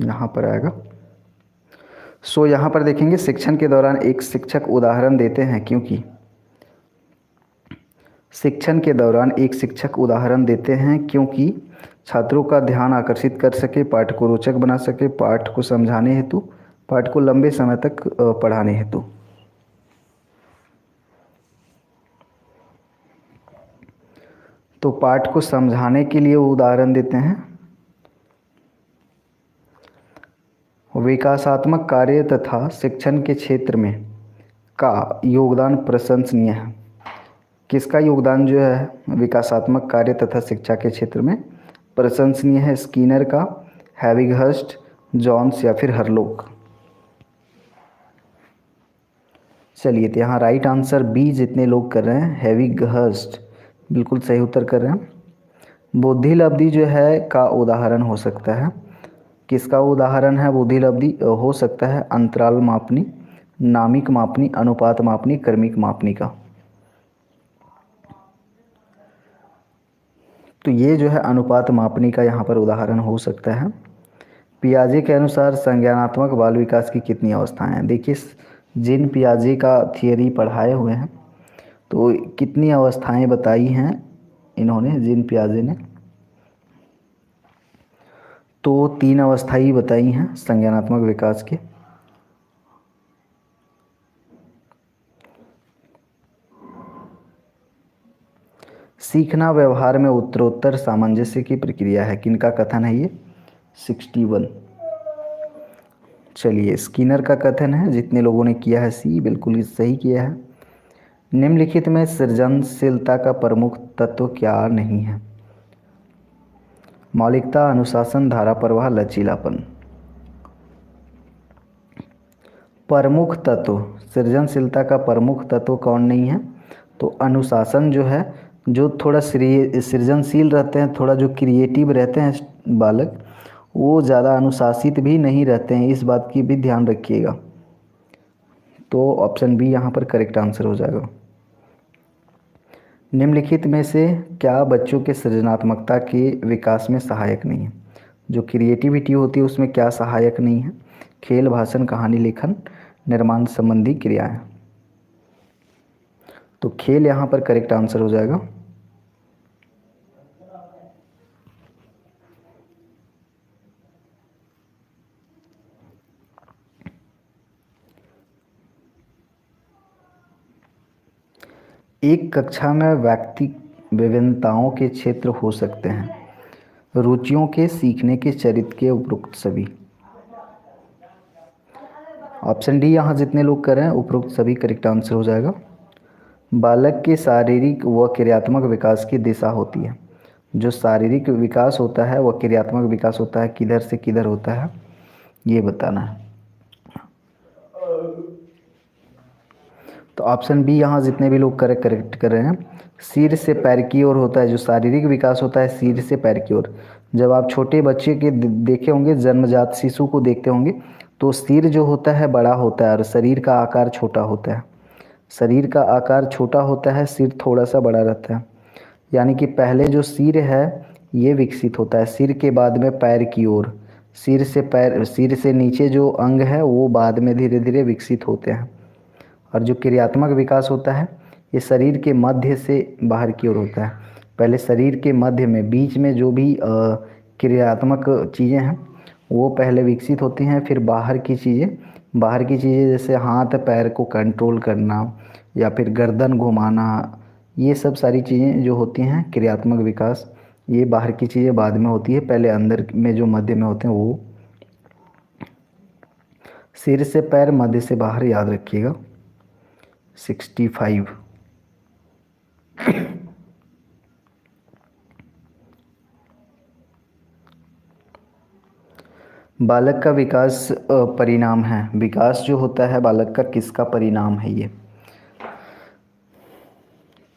यहाँ पर आएगा। सो यहाँ पर देखेंगे शिक्षण के दौरान एक शिक्षक उदाहरण देते हैं क्योंकि शिक्षण के दौरान एक शिक्षक उदाहरण देते हैं क्योंकि छात्रों का ध्यान आकर्षित कर सके, पाठ को रोचक बना सके, पाठ को समझाने हेतु, पाठ को लंबे समय तक पढ़ाने हेतु। तो पाठ को समझाने के लिए वो उदाहरण देते हैं। विकासात्मक कार्य तथा शिक्षण के क्षेत्र में का योगदान प्रशंसनीय है। किसका योगदान जो है विकासात्मक कार्य तथा शिक्षा के क्षेत्र में प्रशंसनीय है? स्किनर का, हैविगहर्स्ट, जॉन्स या फिर हरलोक? चलिए, तो यहाँ राइट आंसर बी जितने लोग कर रहे हैं, हैविगहर्स्ट, बिल्कुल सही उत्तर कर रहे हैं। बुद्धिलब्धि जो है का उदाहरण हो सकता है, किसका उदाहरण है बुद्धिलब्धि? हो सकता है अंतराल मापनी, नामिक मापनी, अनुपात मापनी, क्रमिक मापनी का। तो ये जो है अनुपात मापनी का यहाँ पर उदाहरण हो सकता है। पियाजे के अनुसार संज्ञानात्मक बाल विकास की कितनी अवस्थाएं हैं? देखिए, जिन पियाजे का थियरी पढ़ाए हुए हैं तो कितनी अवस्थाएं बताई हैं इन्होंने, जिन पियाजे ने, तो 3 अवस्थाएं ही बताई हैं संज्ञानात्मक विकास के। सीखना व्यवहार में उत्तरोत्तर सामंजस्य की प्रक्रिया है, किनका कथन है ये? 61। चलिए, स्किनर का कथन है, जितने लोगों ने किया है सी, बिल्कुल सही किया है। निम्नलिखित में सृजनशीलता का प्रमुख तत्व क्या नहीं है? मौलिकता, अनुशासन, धारा प्रवाह, लचीलापन। प्रमुख तत्व, सृजनशीलता का प्रमुख तत्व कौन नहीं है? तो अनुशासन जो है, जो थोड़ा सृजनशील रहते हैं, थोड़ा जो क्रिएटिव रहते हैं बालक, वो ज़्यादा अनुशासित भी नहीं रहते हैं, इस बात की भी ध्यान रखिएगा। तो ऑप्शन बी यहाँ पर करेक्ट आंसर हो जाएगा। निम्नलिखित में से क्या बच्चों के सृजनात्मकता के विकास में सहायक नहीं है? जो क्रिएटिविटी होती है उसमें क्या सहायक नहीं है? खेल, भाषण, कहानी लेखन, निर्माण संबंधी क्रियाएं। तो खेल यहाँ पर करेक्ट आंसर हो जाएगा। एक कक्षा में व्यक्ति विभिन्नताओं के क्षेत्र हो सकते हैं, रुचियों के, सीखने के, चरित्र के, उपरोक्त सभी। ऑप्शन डी यहाँ जितने लोग कर रहे हैं, उपरोक्त सभी करेक्ट आंसर हो जाएगा। बालक के शारीरिक व क्रियात्मक विकास की दिशा होती है। जो शारीरिक विकास होता है वह क्रियात्मक विकास होता है, किधर से किधर होता है ये बताना है। तो ऑप्शन बी यहाँ जितने भी लोग करेक्ट कर रहे हैं, सिर से पैर की ओर होता है। जो शारीरिक विकास होता है सिर से पैर की ओर। जब आप छोटे बच्चे के देखे होंगे, जन्मजात शिशु को देखते होंगे, तो सिर जो होता है बड़ा होता है और शरीर का आकार छोटा होता है। शरीर का आकार छोटा होता है, सिर थोड़ा सा बड़ा रहता है। यानी कि पहले जो सिर है ये विकसित होता है, सिर के बाद में पैर की ओर। सिर से नीचे जो अंग है वो बाद में धीरे धीरे विकसित होते हैं। और जो क्रियात्मक विकास होता है ये शरीर के मध्य से बाहर की ओर होता है। पहले शरीर के मध्य में, बीच में जो भी क्रियात्मक चीज़ें हैं वो पहले विकसित होती हैं, फिर बाहर की चीज़ें जैसे हाथ पैर को कंट्रोल करना या फिर गर्दन घुमाना, ये सब सारी चीज़ें जो होती हैं क्रियात्मक विकास, ये बाहर की चीज़ें बाद में होती है। पहले अंदर में जो मध्य में होते हैं वो सिर से पैर, मध्य से बाहर, याद रखिएगा। 65। बालक का विकास परिणाम है। विकास जो होता है बालक का किसका परिणाम है ये।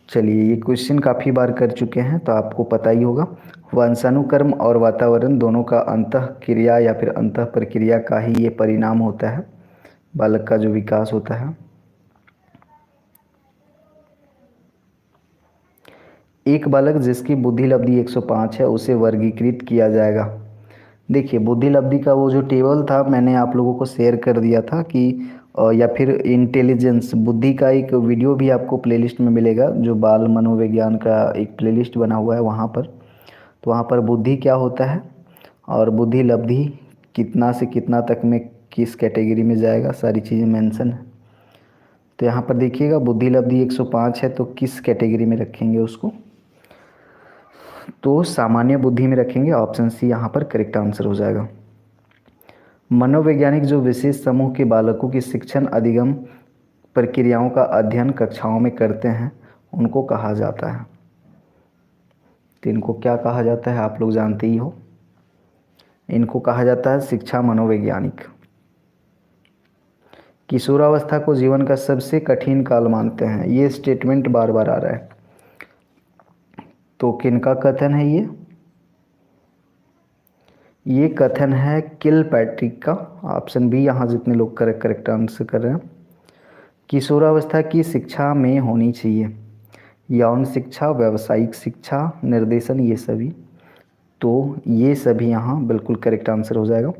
चलिए, ये क्वेश्चन काफ़ी बार कर चुके हैं तो आपको पता ही होगा। वंशानुक्रम और वातावरण दोनों का अंतः क्रिया या फिर अंतः प्रक्रिया का ही ये परिणाम होता है, बालक का जो विकास होता है। एक बालक जिसकी बुद्धि लब्धि 105 है उसे वर्गीकृत किया जाएगा। देखिए, बुद्धि लब्धि का वो जो टेबल था मैंने आप लोगों को शेयर कर दिया था कि या फिर इंटेलिजेंस बुद्धि का एक वीडियो भी आपको प्लेलिस्ट में मिलेगा, जो बाल मनोविज्ञान का एक प्लेलिस्ट बना हुआ है वहाँ पर। तो वहाँ पर बुद्धि क्या होता है और बुद्धि लब्धि कितना से कितना तक में किस कैटेगरी में जाएगा, सारी चीज़ें मेंशन है। तो यहाँ पर देखिएगा, बुद्धि लब्धि 105 है तो किस कैटेगरी में रखेंगे उसको, तो सामान्य बुद्धि में रखेंगे। ऑप्शन सी यहाँ पर करेक्ट आंसर हो जाएगा। मनोवैज्ञानिक जो विशेष समूह के बालकों की शिक्षण अधिगम प्रक्रियाओं का अध्ययन कक्षाओं में करते हैं उनको कहा जाता है। तो इनको क्या कहा जाता है आप लोग जानते ही हो, इनको कहा जाता है शिक्षा मनोवैज्ञानिक। किशोरावस्था को जीवन का सबसे कठिन काल मानते हैं, ये स्टेटमेंट बार बार आ रहा है, तो किनका कथन है ये कथन है किलपैट्रिक का। ऑप्शन बी यहाँ जितने लोग करेक्ट आंसर कर रहे हैं। किशोरावस्था की शिक्षा में होनी चाहिए यौन शिक्षा, व्यावसायिक शिक्षा, निर्देशन, ये सभी। तो ये सभी यहाँ बिल्कुल करेक्ट आंसर हो जाएगा।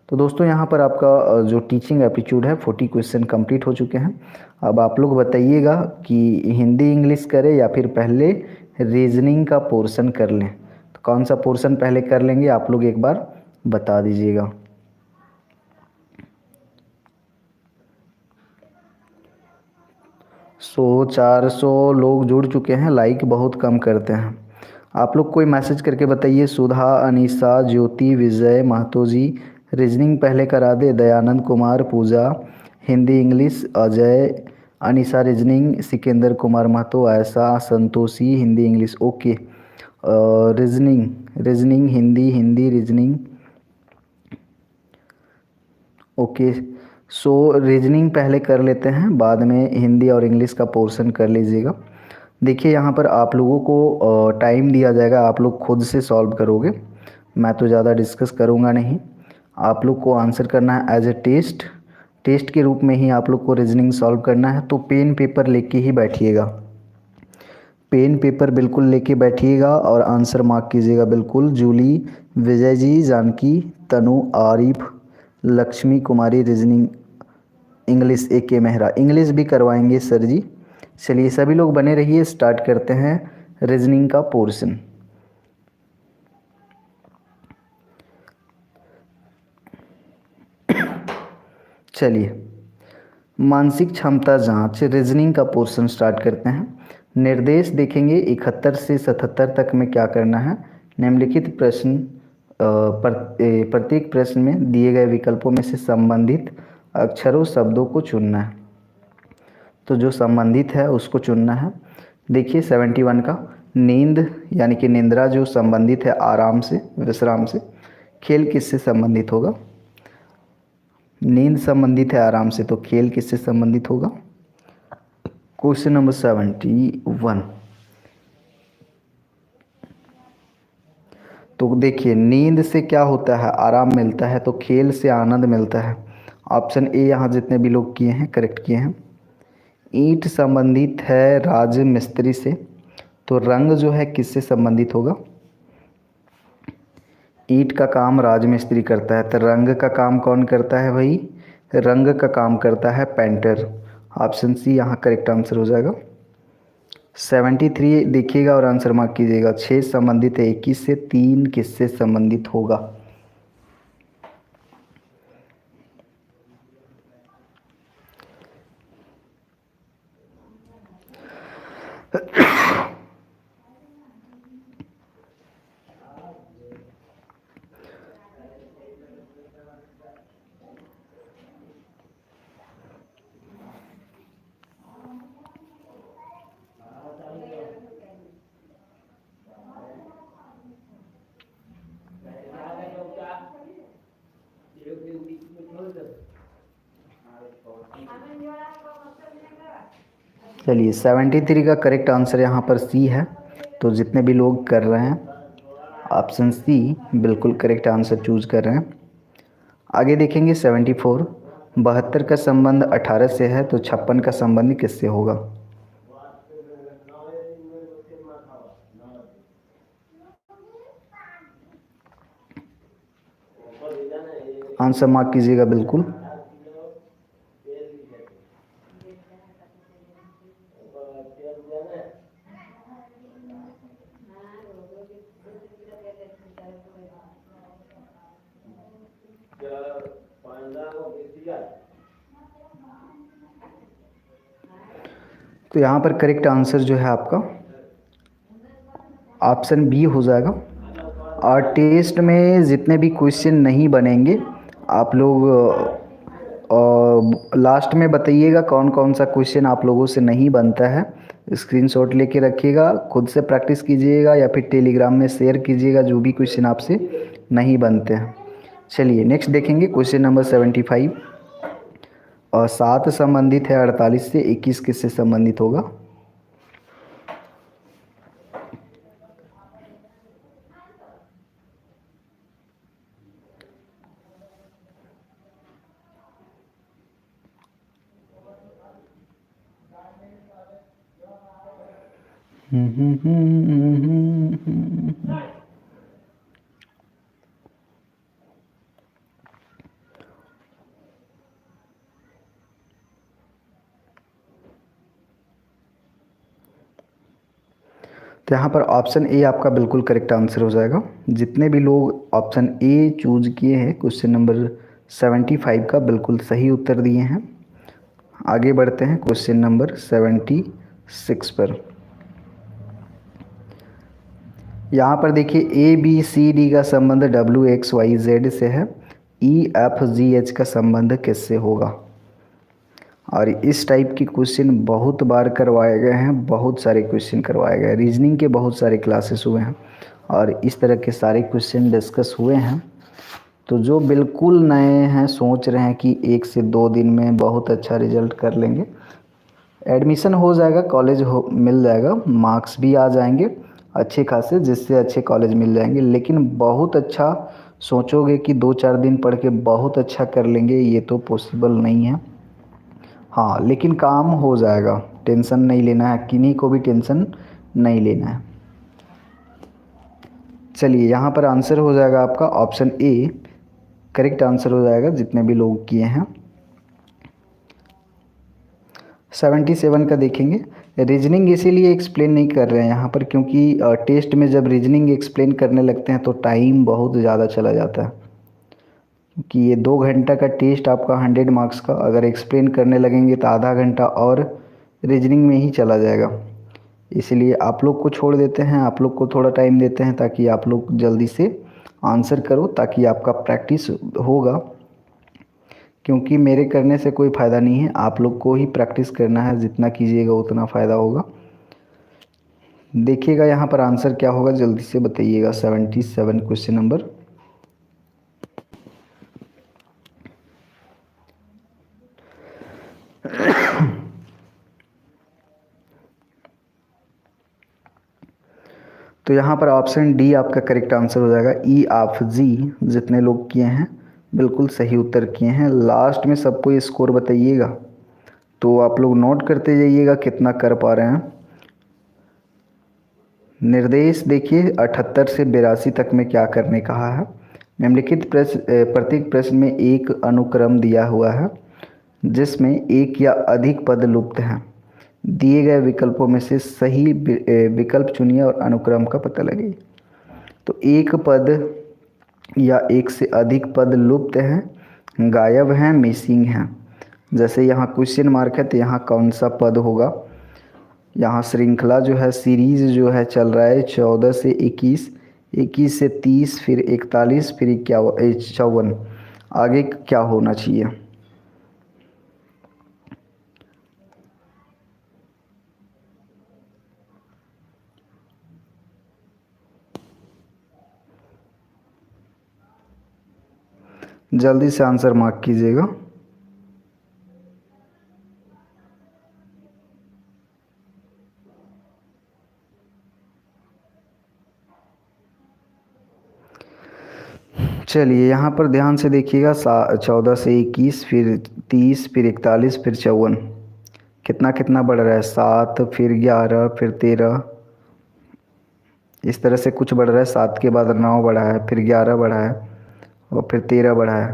तो दोस्तों, यहाँ पर आपका जो टीचिंग एप्टीट्यूड है 40 क्वेश्चन कंप्लीट हो चुके हैं। अब आप लोग बताइएगा कि हिंदी इंग्लिश करें या फिर पहले रीजनिंग का पोर्शन कर लें। तो कौन सा पोर्शन पहले कर लेंगे आप लोग एक बार बता दीजिएगा। 100-400 लोग जुड़ चुके हैं, लाइक बहुत कम करते हैं। आप लोग कोई मैसेज करके बताइए। सुधा, अनीसा, ज्योति, विजय, महतो जी रीजनिंग पहले करा दे। दयानंद कुमार, पूजा हिंदी इंग्लिश, अजय, अनीसा रीजनिंग, सिकंदर कुमार महतो, ऐसा, Santoshi Hindi English. Okay, reasoning reasoning Hindi, Hindi reasoning. Okay, so reasoning पहले कर लेते हैं, बाद में हिंदी और इंग्लिश का पोर्शन कर लीजिएगा। देखिए, यहाँ पर आप लोगों को टाइम दिया जाएगा, आप लोग खुद से सॉल्व करोगे, मैं तो ज़्यादा डिस्कस करूँगा नहीं। आप लोग को आंसर करना है एज ए टेस्ट के रूप में ही आप लोग को रीजनिंग सॉल्व करना है। तो पेन पेपर लेके ही बैठिएगा, पेन पेपर बिल्कुल लेके बैठिएगा और आंसर मार्क कीजिएगा बिल्कुल। जूली, विजय जी, जानकी, तनु, आरिफ, लक्ष्मी कुमारी रीजनिंग इंग्लिश, ए के मेहरा इंग्लिश भी करवाएंगे सर जी। चलिए, सभी लोग बने रहिए, स्टार्ट करते हैं रीजनिंग का पोर्शन। चलिए, मानसिक क्षमता जांच रीजनिंग का पोर्शन स्टार्ट करते हैं। निर्देश देखेंगे 71 से 77 तक में क्या करना है। निम्नलिखित प्रश्न प्रत्येक प्रश्न में दिए गए विकल्पों में से संबंधित अक्षरों शब्दों को चुनना है। तो जो संबंधित है उसको चुनना है। देखिए 71 का नींद यानी कि निंद्रा जो संबंधित है आराम से, विश्राम से। खेल किससे संबंधित होगा, नींद संबंधित है आराम से, तो खेल किससे संबंधित होगा। क्वेश्चन नंबर 71, तो देखिए नींद से क्या होता है, आराम मिलता है, तो खेल से आनंद मिलता है। ऑप्शन ए यहाँ जितने भी लोग किए हैं करेक्ट किए हैं। ईंट संबंधित है राज मिस्त्री से, तो रंग जो है किससे संबंधित होगा। ईंट का काम राजमिस्त्री करता है, तो रंग का काम कौन करता है भाई, रंग का काम करता है पेंटर। ऑप्शन सी यहाँ करेक्ट आंसर हो जाएगा। 73 देखिएगा और आंसर मार्क कीजिएगा। 6 संबंधित है 21 से, 3 किससे संबंधित होगा। चलिए 73 का करेक्ट आंसर यहाँ पर सी है। तो जितने भी लोग कर रहे हैं ऑप्शन सी बिल्कुल करेक्ट आंसर चूज कर रहे हैं। आगे देखेंगे 74। 72 का संबंध 18 से है तो 56 का संबंध किससे होगा? आंसर मार्क कीजिएगा बिल्कुल। तो यहाँ पर करेक्ट आंसर जो है आपका ऑप्शन बी हो जाएगा। और टेस्ट में जितने भी क्वेश्चन नहीं बनेंगे आप लोग लास्ट में बताइएगा कौन कौन सा क्वेश्चन आप लोगों से नहीं बनता है। स्क्रीनशॉट लेके रखिएगा, खुद से प्रैक्टिस कीजिएगा या फिर टेलीग्राम में शेयर कीजिएगा जो भी क्वेश्चन आपसे नहीं बनते हैं। चलिए नेक्स्ट देखेंगे क्वेश्चन नंबर 75। और 7 संबंधित है 48 से, 21 किससे संबंधित होगा? तो यहाँ पर ऑप्शन ए आपका बिल्कुल करेक्ट आंसर हो जाएगा। जितने भी लोग ऑप्शन ए चूज किए हैं क्वेश्चन नंबर 75 का बिल्कुल सही उत्तर दिए हैं। आगे बढ़ते हैं क्वेश्चन नंबर 76 पर। यहाँ पर देखिए ए बी सी डी का संबंध डब्ल्यू एक्स वाई जेड से है, ई एफ जी एच का संबंध किससे होगा? और इस टाइप के क्वेश्चन बहुत बार करवाए गए हैं, बहुत सारे क्वेश्चन करवाए गए, रीजनिंग के बहुत सारे क्लासेस हुए हैं और इस तरह के सारे क्वेश्चन डिस्कस हुए हैं। तो जो बिल्कुल नए हैं सोच रहे हैं कि 1 से 2 दिन में बहुत अच्छा रिजल्ट कर लेंगे, एडमिशन हो जाएगा, कॉलेज हो मिल जाएगा, मार्क्स भी आ जाएंगे अच्छे खासे, जिससे अच्छे कॉलेज मिल जाएंगे। लेकिन बहुत अच्छा सोचोगे कि 2-4 दिन पढ़ के बहुत अच्छा कर लेंगे, ये तो पॉसिबल नहीं है। हाँ लेकिन काम हो जाएगा, टेंशन नहीं लेना है, किन्हीं को भी टेंशन नहीं लेना है। चलिए यहाँ पर आंसर हो जाएगा आपका ऑप्शन ए करेक्ट आंसर हो जाएगा जितने भी लोग किए हैं। 77 का देखेंगे। रीजनिंग इसीलिए एक्सप्लेन नहीं कर रहे हैं यहाँ पर क्योंकि टेस्ट में जब रीजनिंग एक्सप्लेन करने लगते हैं तो टाइम बहुत ज़्यादा चला जाता है। कि ये 2 घंटा का टेस्ट आपका 100 मार्क्स का, अगर एक्सप्लेन करने लगेंगे तो आधा घंटा और रीजनिंग में ही चला जाएगा। इसलिए आप लोग को छोड़ देते हैं, आप लोग को थोड़ा टाइम देते हैं ताकि आप लोग जल्दी से आंसर करो, ताकि आपका प्रैक्टिस होगा। क्योंकि मेरे करने से कोई फ़ायदा नहीं है, आप लोग को ही प्रैक्टिस करना है, जितना कीजिएगा उतना फ़ायदा होगा। देखिएगा यहाँ पर आंसर क्या होगा, जल्दी से बताइएगा। 77 क्वेश्चन नंबर। तो यहाँ पर ऑप्शन डी आपका करेक्ट आंसर हो जाएगा। ई ऑफ जी जितने लोग किए हैं बिल्कुल सही उत्तर किए हैं। लास्ट में सबको स्कोर बताइएगा, तो आप लोग नोट करते जाइएगा कितना कर पा रहे हैं। निर्देश देखिए 78 से 82 तक में क्या करने कहा है। निम्नलिखित प्रश्न प्रत्येक प्रश्न में एक अनुक्रम दिया हुआ है जिसमें एक या अधिक पद लुप्त हैं। दिए गए विकल्पों में से सही विकल्प चुनिए और अनुक्रम का पता लगाइए। तो एक पद या एक से अधिक पद लुप्त हैं, गायब हैं, मिसिंग हैं। जैसे यहाँ क्वेश्चन मार्क है तो यहाँ कौन सा पद होगा? यहाँ श्रृंखला जो है, सीरीज जो है चल रहा है 14 से 21, 21 से 30, फिर 41, फिर 54। आगे क्या होना चाहिए? जल्दी से आंसर मार्क कीजिएगा। चलिए यहाँ पर ध्यान से देखिएगा, 14 से 21, फिर 30, फिर 41, फिर 54, कितना कितना बढ़ रहा है, 7, फिर 11, फिर 13, इस तरह से कुछ बढ़ रहा है। 7 के बाद 9 बढ़ा है, फिर 11 बढ़ा है, और फिर 13 बढ़ा है।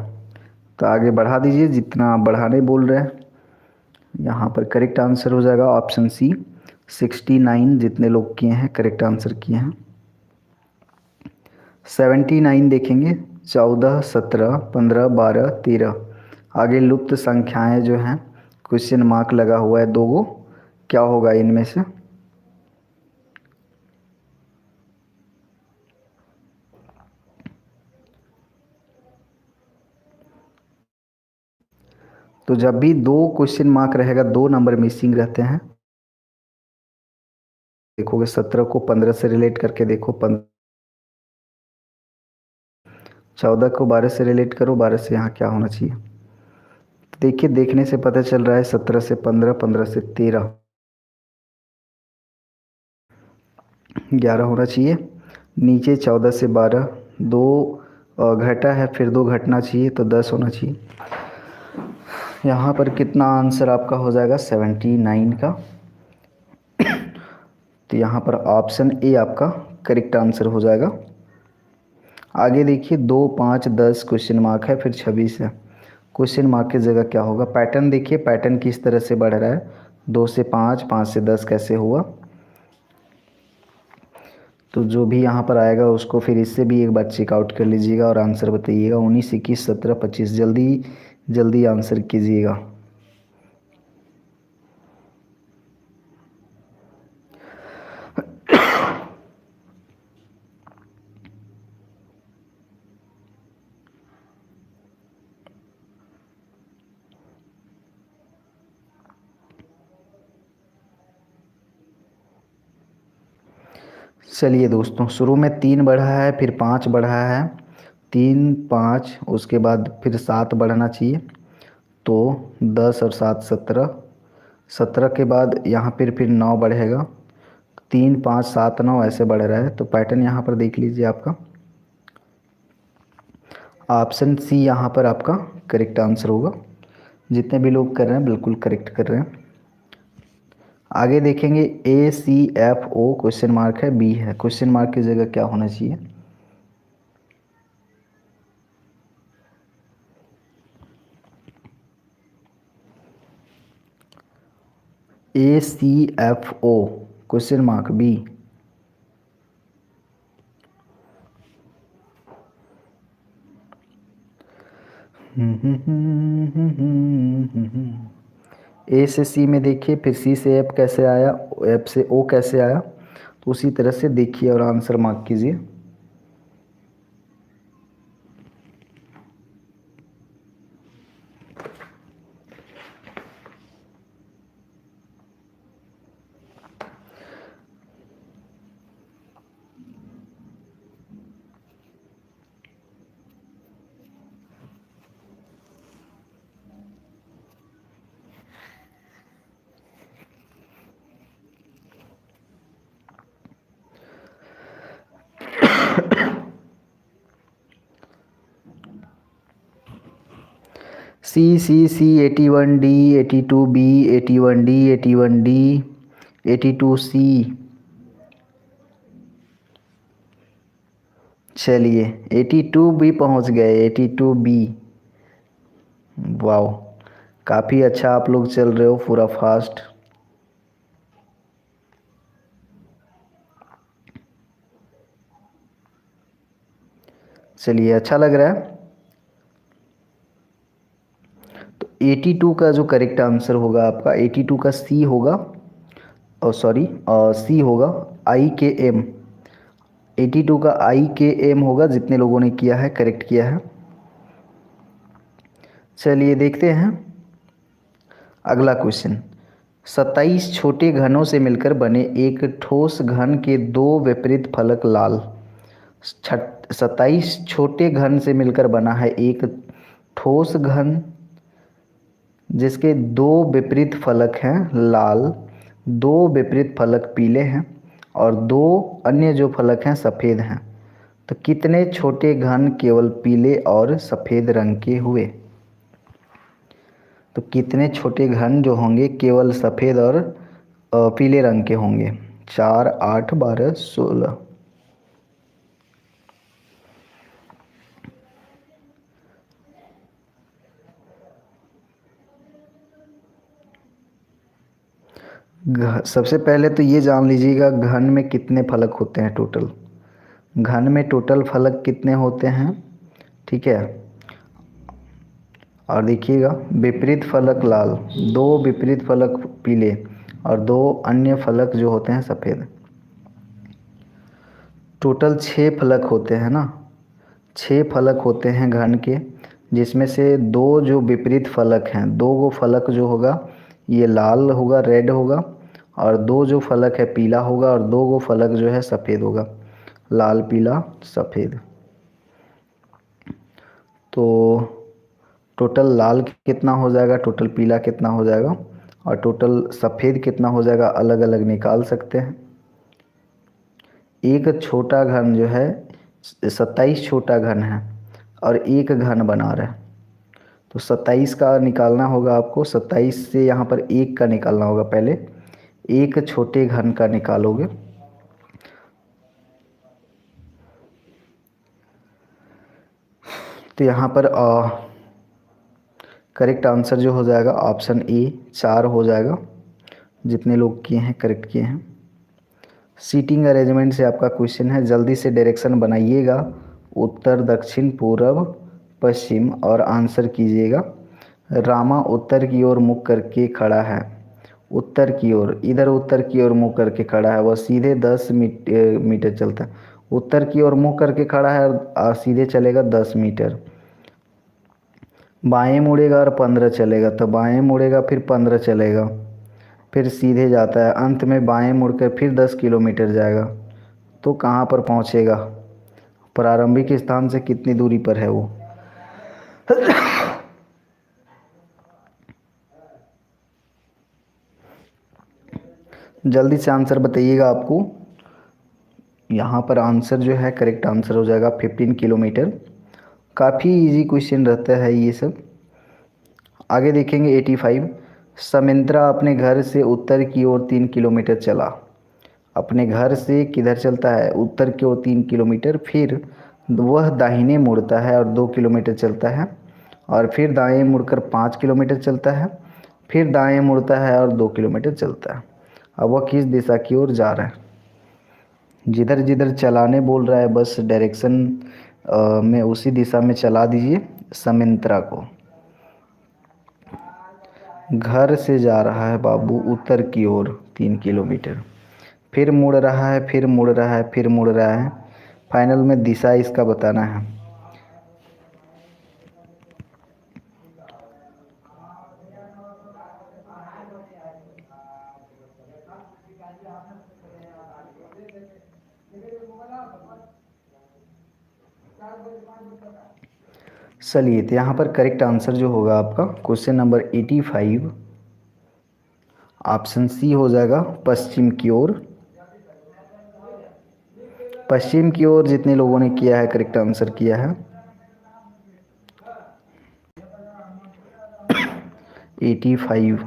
तो आगे बढ़ा दीजिए जितना बढ़ाने बोल रहे हैं। यहाँ पर करेक्ट आंसर हो जाएगा ऑप्शन सी, 69 जितने लोग किए हैं करेक्ट आंसर किए हैं। 79 देखेंगे, 14, 17, 15, 12, 13, आगे लुप्त संख्याएं जो हैं, क्वेश्चन मार्क लगा हुआ है 2 गो, क्या होगा इनमें से? तो जब भी 2 क्वेश्चन मार्क रहेगा, 2 नंबर मिसिंग रहते हैं। देखोगे 17 को 15 से रिलेट करके देखो, 14 को 12 से रिलेट करो, 12 से यहाँ क्या होना चाहिए। देखिए देखने से पता चल रहा है 17 से 15, 15 से 13, 11 होना चाहिए। नीचे 14 से 12, 2 घटा है, फिर 2 घटना चाहिए, तो 10 होना चाहिए। यहाँ पर कितना आंसर आपका हो जाएगा 79 का। तो यहाँ पर ऑप्शन ए आपका करेक्ट आंसर हो जाएगा। आगे देखिए 2, 5, 10 क्वेश्चन मार्क है, फिर 26 है। क्वेश्चन मार्क की जगह क्या होगा? पैटर्न देखिए, पैटर्न किस तरह से बढ़ रहा है, 2 से 5, 5 से 10 कैसे हुआ। तो जो भी यहाँ पर आएगा उसको फिर इससे भी एक बार चेकआउट कर लीजिएगा और आंसर बताइएगा। 19, 21, 17, 25, जल्दी जल्दी आंसर कीजिएगा। चलिए दोस्तों, शुरू में 3 बढ़ा है, फिर 5 बढ़ा है, 3, 5, उसके बाद फिर 7 बढ़ना चाहिए, तो 10 और 7, 17, 17 के बाद यहाँ फिर 9 बढ़ेगा, 3, 5, 7, 9 ऐसे बढ़ रहा है। तो पैटर्न यहाँ पर देख लीजिए, आपका ऑप्शन सी यहाँ पर आपका करेक्ट आंसर होगा। जितने भी लोग कर रहे हैं बिल्कुल करेक्ट कर रहे हैं। आगे देखेंगे ACFO क्वेश्चन मार्क है, बी है, क्वेश्चन मार्क की जगह क्या होना चाहिए? ACFO question mark B. A से सी में देखिए, फिर सी से एफ कैसे आया, एफ से ओ कैसे आया, तो उसी तरह से देखिए और आंसर मार्क कीजिए। सी 81D, 82B, 81D, 81D, 82C। चलिए 82 भी पहुंच गए, 82B। वाओ, काफ़ी अच्छा आप लोग चल रहे हो, पूरा फास्ट। चलिए अच्छा लग रहा है। तो 82 का जो करेक्ट आंसर होगा आपका, 82 का सी होगा, और सॉरी सी होगा IKM। 82 का IKM होगा, जितने लोगों ने किया है करेक्ट किया है। चलिए देखते हैं अगला क्वेश्चन। 27 छोटे घनों से मिलकर बने एक ठोस घन के 2 विपरीत फलक लाल। 27 छोटे घन से मिलकर बना है एक ठोस घन जिसके 2 विपरीत फलक हैं लाल, 2 विपरीत फलक पीले हैं, और 2 अन्य जो फलक हैं सफ़ेद हैं। तो कितने छोटे घन केवल पीले और सफ़ेद रंग के हुए? तो कितने छोटे घन जो होंगे केवल सफ़ेद और पीले रंग के होंगे? 4, 8, 12, 16। सबसे पहले तो ये जान लीजिएगा घन में कितने फलक होते हैं टोटल। घन में टोटल फलक कितने होते हैं, ठीक है। और देखिएगा विपरीत फलक लाल, 2 विपरीत फलक पीले और 2 अन्य फलक जो होते हैं सफ़ेद। टोटल 6 फलक होते हैं ना, 6 फलक होते हैं घन के, जिसमें से 2 जो विपरीत फलक हैं, 2 गो फलक जो होगा ये लाल होगा, रेड होगा, और 2 जो फलक है पीला होगा, और 2 गो फलक जो है सफ़ेद होगा, लाल पीला सफ़ेद। तो टोटल लाल कितना हो जाएगा, टोटल पीला कितना हो जाएगा, और टोटल सफ़ेद कितना हो जाएगा, अलग अलग निकाल सकते हैं। एक छोटा घन जो है 27 छोटा घन है और एक घन बना रहा है। तो 27 का निकालना होगा आपको, 27 से यहाँ पर एक का निकालना होगा। पहले एक छोटे घन का निकालोगे तो यहाँ पर करेक्ट आंसर जो हो जाएगा ऑप्शन ए 4 हो जाएगा। जितने लोग किए हैं करेक्ट किए हैं। सीटिंग अरेंजमेंट से आपका क्वेश्चन है, जल्दी से डायरेक्शन बनाइएगा, उत्तर दक्षिण पूर्व पश्चिम, और आंसर कीजिएगा। रामा उत्तर की ओर मुख करके खड़ा है, उत्तर की ओर, इधर उत्तर की ओर मुँह करके खड़ा है, वह सीधे 10 मीटर चलता है। उत्तर की ओर मुँह करके खड़ा है और सीधे चलेगा 10 मीटर। बाएं मुड़ेगा और 15 चलेगा, तो बाएं मुड़ेगा फिर 15 चलेगा, फिर सीधे जाता है, अंत में बाएं मुड़कर फिर 10 किलोमीटर जाएगा। तो कहाँ पर पहुँचेगा, प्रारंभिक स्थान से कितनी दूरी पर है वो? जल्दी से आंसर बताइएगा आपको। यहाँ पर आंसर जो है करेक्ट आंसर हो जाएगा 15 किलोमीटर। काफ़ी इजी क्वेश्चन रहता है ये सब। आगे देखेंगे 85। समिंद्रा अपने घर से उत्तर की ओर 3 किलोमीटर चला। अपने घर से किधर चलता है, उत्तर की ओर 3 किलोमीटर, फिर वह दाहिने मुड़ता है और 2 किलोमीटर चलता है, और फिर दाएं मुड़कर 5 किलोमीटर चलता है, फिर दाएं मुड़ता है और 2 किलोमीटर चलता है। अब वह किस दिशा की ओर जा रहा है? जिधर जिधर चलाने बोल रहा है बस डायरेक्शन में उसी दिशा में चला दीजिए समिंत्रा को। घर से जा रहा है बाबू उत्तर की ओर 3 किलोमीटर, फिर मुड़ रहा है, फिर मुड़ रहा है, फिर मुड़ रहा है, फाइनल में दिशा इसका बताना है। चलिए, तो यहाँ पर करेक्ट आंसर जो होगा आपका क्वेश्चन नंबर 85 ऑप्शन सी हो जाएगा, पश्चिम की ओर। पश्चिम की ओर जितने लोगों ने किया है करेक्ट आंसर किया है। 85।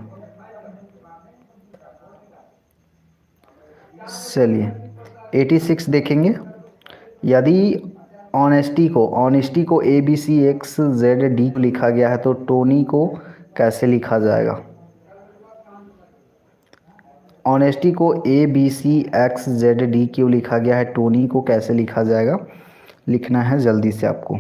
चलिए 86 देखेंगे। यदि ऑनेस्टी को ABCXZD लिखा गया है तो टोनी को कैसे लिखा जाएगा? ऑनेस्टी को ABCXZD क्यों लिखा गया है, टोनी को कैसे लिखा जाएगा, लिखना है जल्दी से आपको।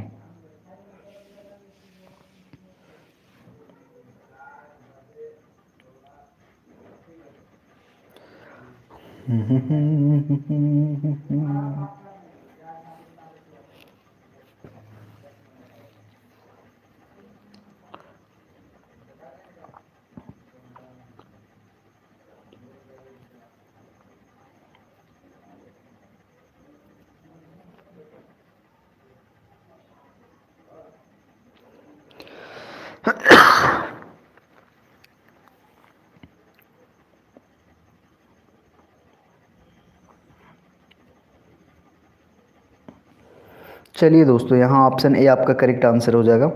चलिए दोस्तों, यहाँ ऑप्शन ए आपका करेक्ट आंसर हो जाएगा।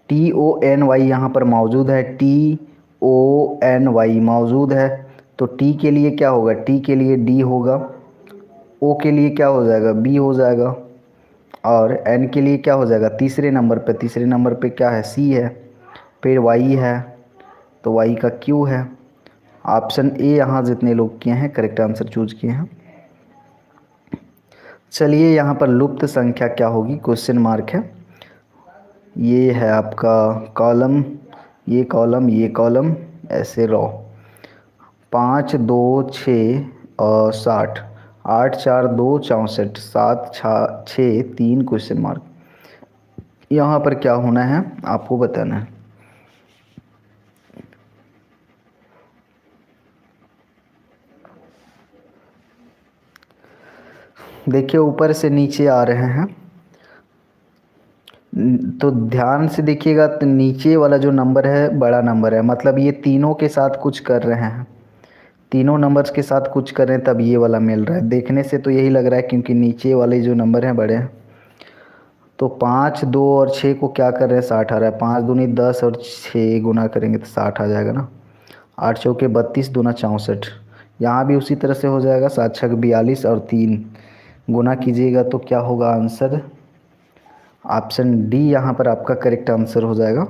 TONY यहाँ पर मौजूद है, TONY मौजूद है। तो टी के लिए क्या होगा, टी के लिए डी होगा, ओ के लिए क्या हो जाएगा, बी हो जाएगा, और एन के लिए क्या हो जाएगा, तीसरे नंबर पे क्या है, सी है, फिर वाई है, तो वाई का क्यू है। ऑप्शन ए यहाँ जितने लोग किए हैं करेक्ट आंसर चूज किए हैं। चलिए यहाँ पर लुप्त संख्या क्या होगी, क्वेश्चन मार्क है। ये है आपका कॉलम, ये कॉलम, ये कॉलम, ऐसे रो। 5 2 6 और 60, 8 4 2 64, 7 6 3 क्वेश्चन मार्क। यहाँ पर क्या होना है आपको बताना है। देखिए ऊपर से नीचे आ रहे हैं, तो ध्यान से देखिएगा, तो नीचे वाला जो नंबर है बड़ा नंबर है, मतलब ये तीनों के साथ कुछ कर रहे हैं, तीनों नंबर्स के साथ कुछ कर रहे हैं, तब ये वाला मिल रहा है। देखने से तो यही लग रहा है, क्योंकि नीचे वाले जो नंबर हैं बड़े हैं। तो 5 2 और 6 को क्या कर रहे हैं, 60 आ रहा है। 5 दूनी 10 और 6 गुना करेंगे तो 60 आ जाएगा ना। 8 चौके 32 दूना 64, यहाँ भी उसी तरह से हो जाएगा। 7 6 42 और 3 गुना कीजिएगा तो क्या होगा आंसर। ऑप्शन डी यहाँ पर आपका करेक्ट आंसर हो जाएगा।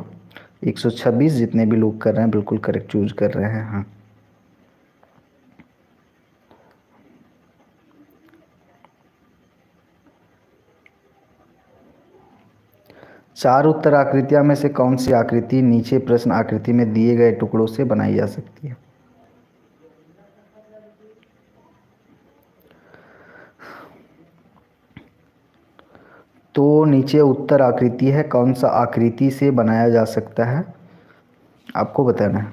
126 जितने भी लोग कर रहे हैं बिल्कुल करेक्ट चूज कर रहे हैं। हाँ, चार उत्तर आकृतियां में से कौन सी आकृति नीचे प्रश्न आकृति में दिए गए टुकड़ों से बनाई जा सकती है। तो नीचे उत्तर आकृति है, कौन सा आकृति से बनाया जा सकता है आपको बताना है।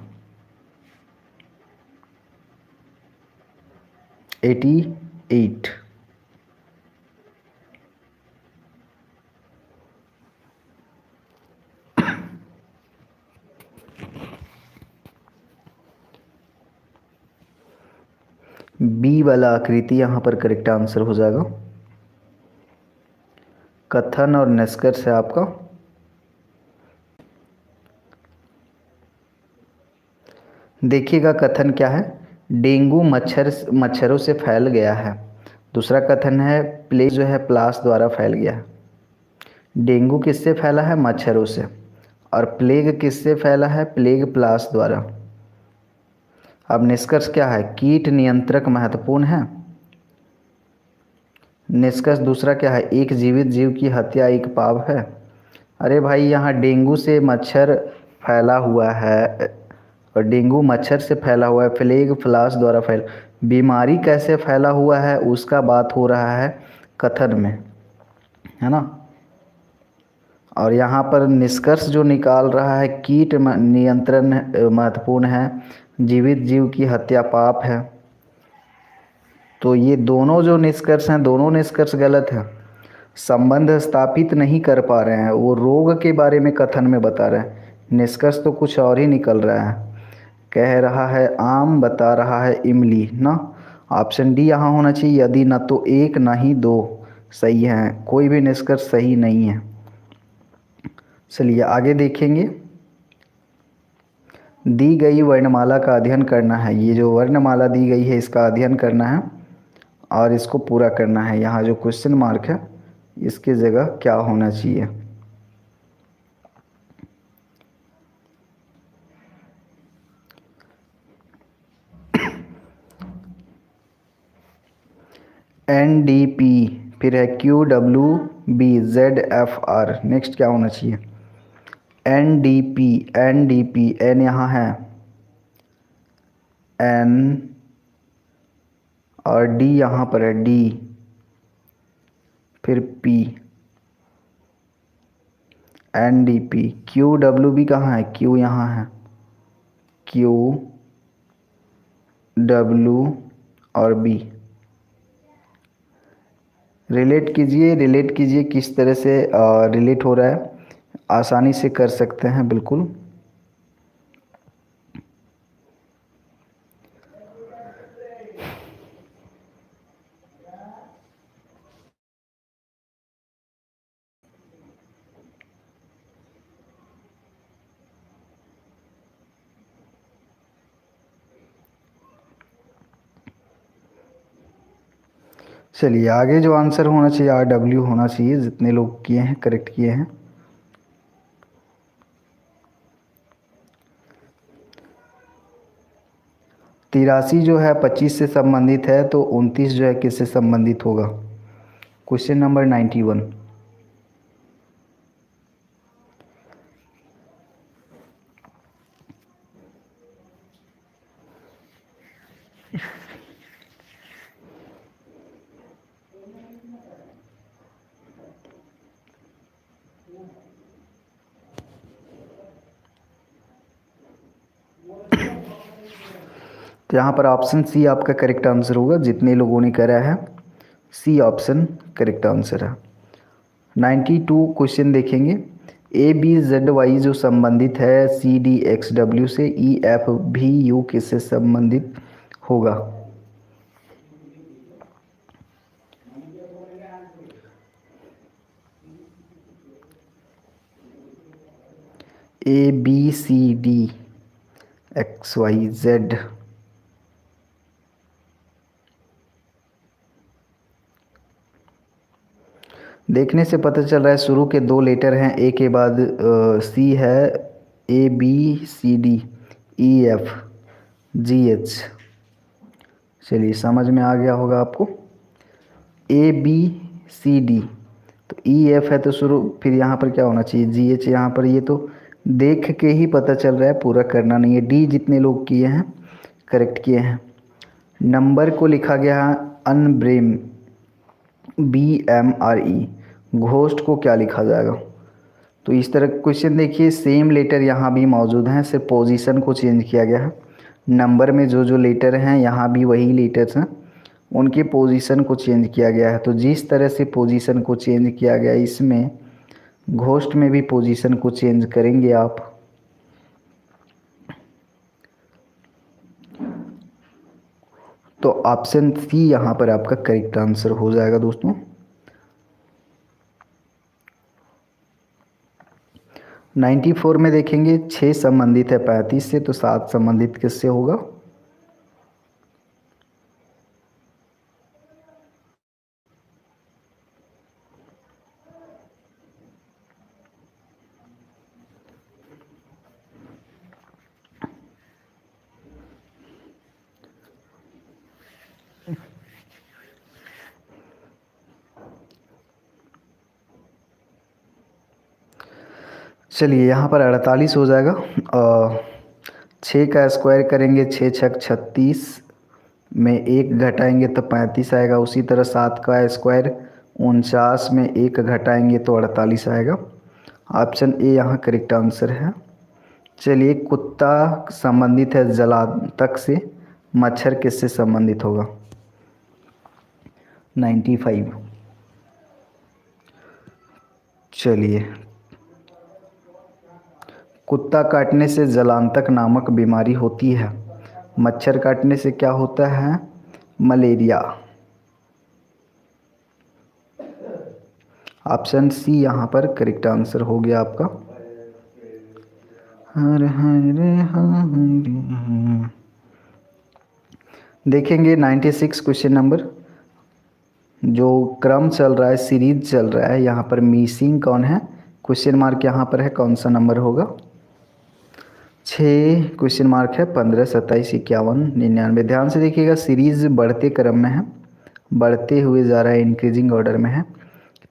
88। बी वाला आकृति यहाँ पर करेक्ट आंसर हो जाएगा। कथन और निष्कर्ष है आपका। देखिएगा कथन क्या है, डेंगू मच्छरों से फैल गया है। दूसरा कथन है प्लेग जो है प्लास द्वारा फैल गया है। डेंगू किससे फैला है, मच्छरों से। और प्लेग किससे फैला है, प्लेग प्लास द्वारा। अब निष्कर्ष क्या है, कीट नियंत्रक महत्वपूर्ण है। निष्कर्ष दूसरा क्या है, एक जीवित जीव की हत्या एक पाप है। अरे भाई, यहाँ डेंगू से मच्छर फैला हुआ है, और डेंगू मच्छर से फैला हुआ है, प्लेग फ्लास द्वारा फैल, बीमारी कैसे फैला हुआ है उसका बात हो रहा है कथन में, है ना। और यहाँ पर निष्कर्ष जो निकाल रहा है, कीट नियंत्रण महत्वपूर्ण है, जीवित जीव की हत्या पाप है। तो ये दोनों जो निष्कर्ष हैं, दोनों निष्कर्ष गलत हैं। संबंध स्थापित नहीं कर पा रहे हैं, वो रोग के बारे में कथन में बता रहे हैं, निष्कर्ष तो कुछ और ही निकल रहा है। कह रहा है आम, बता रहा है इमली ना। ऑप्शन डी यहाँ होना चाहिए, यदि न तो एक ना ही दो सही हैं, कोई भी निष्कर्ष सही नहीं है। चलिए आगे देखेंगे। दी गई वर्णमाला का अध्ययन करना है, ये जो वर्णमाला दी गई है इसका अध्ययन करना है और इसको पूरा करना है। यहाँ जो क्वेश्चन मार्क है इसकी जगह क्या होना चाहिए। NDP, फिर है QWBZFR, नेक्स्ट क्या होना चाहिए, NDP एन यहाँ है, एन और डी यहाँ पर है, डी फिर पी, NDP। QWB कहाँ है, क्यू यहाँ है, QW और बी। रिलेट कीजिए किस तरह से रिलेट हो रहा है, आसानी से कर सकते हैं बिल्कुल। चलिए आगे जो आंसर होना चाहिए RW होना चाहिए, जितने लोग किए हैं करेक्ट किए हैं। तिरासी जो है 25 से संबंधित है, तो 29 जो है किससे संबंधित होगा? Question number 91। तो यहाँ पर ऑप्शन सी आपका करेक्ट आंसर होगा, जितने लोगों ने करा है सी ऑप्शन करेक्ट आंसर है। 92 क्वेश्चन देखेंगे। ABZY जो संबंधित है CDXW से, EFVU किससे संबंधित होगा? ABCDXYZ। देखने से पता चल रहा है शुरू के दो लेटर हैं, ए के बाद सी है, ABCDEFGH। चलिए समझ में आ गया होगा आपको। ABCD तो EF है तो शुरू, फिर यहाँ पर क्या होना चाहिए? GH यहाँ पर। ये तो देख के ही पता चल रहा है, पूरा करना नहीं है। डी जितने लोग किए हैं करेक्ट किए हैं। नंबर को लिखा गया है अनब्रेम, BMRE। घोस्ट को क्या लिखा जाएगा? तो इस तरह क्वेश्चन देखिए, सेम लेटर यहाँ भी मौजूद हैं, सिर्फ पोजीशन को चेंज किया गया है। नंबर में जो जो लेटर हैं यहाँ भी वही लेटर्स हैं, उनके पोजीशन को चेंज किया गया है। तो जिस तरह से पोजीशन को चेंज किया गया, इसमें घोस्ट में भी पोजीशन को चेंज करेंगे आप। तो ऑप्शन सी यहाँ पर आपका करेक्ट आंसर हो जाएगा दोस्तों। 94 में देखेंगे, 6 संबंधित है 35 से, तो 7 संबंधित किससे होगा? चलिए यहाँ पर 48 हो जाएगा। 6 का स्क्वायर करेंगे, 6 छक 36 में 1 घटाएंगे तो 35 आएगा। उसी तरह 7 का स्क्वायर 49 में 1 घटाएंगे तो 48 आएगा। ऑप्शन ए यहाँ करेक्ट आंसर है। चलिए, कुत्ता संबंधित है जलांतक से, मच्छर किससे संबंधित होगा? 95। चलिए, कुत्ता काटने से जलांतक नामक बीमारी होती है, मच्छर काटने से क्या होता है? मलेरिया। ऑप्शन सी यहाँ पर करेक्ट आंसर हो गया आपका। हर हर हर। देखेंगे 96 क्वेश्चन नंबर, जो क्रम चल रहा है, सीरीज चल रहा है, यहाँ पर मिसिंग कौन है? क्वेश्चन मार्क यहाँ पर है, कौन सा नंबर होगा? 6 क्वेश्चन मार्क है, 15, 27, 51, 99। ध्यान से देखिएगा, सीरीज बढ़ते क्रम में है, बढ़ते हुए जा रहा है, इंक्रीजिंग ऑर्डर में है।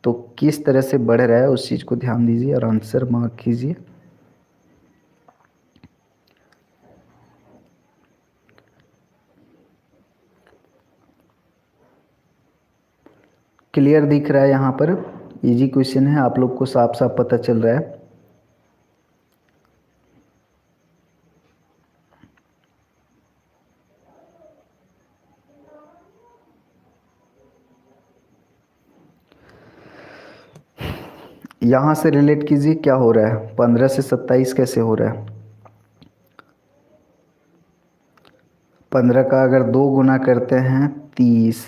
तो किस तरह से बढ़ रहा है उस चीज़ को ध्यान दीजिए और आंसर मार्क कीजिए। क्लियर दिख रहा है यहाँ पर? इजी क्वेश्चन है, आप लोग को साफ साफ पता चल रहा है। यहाँ से रिलेट कीजिए, क्या हो रहा है? 15 से 27 कैसे हो रहा है? 15 का अगर 2 गुना करते हैं 30,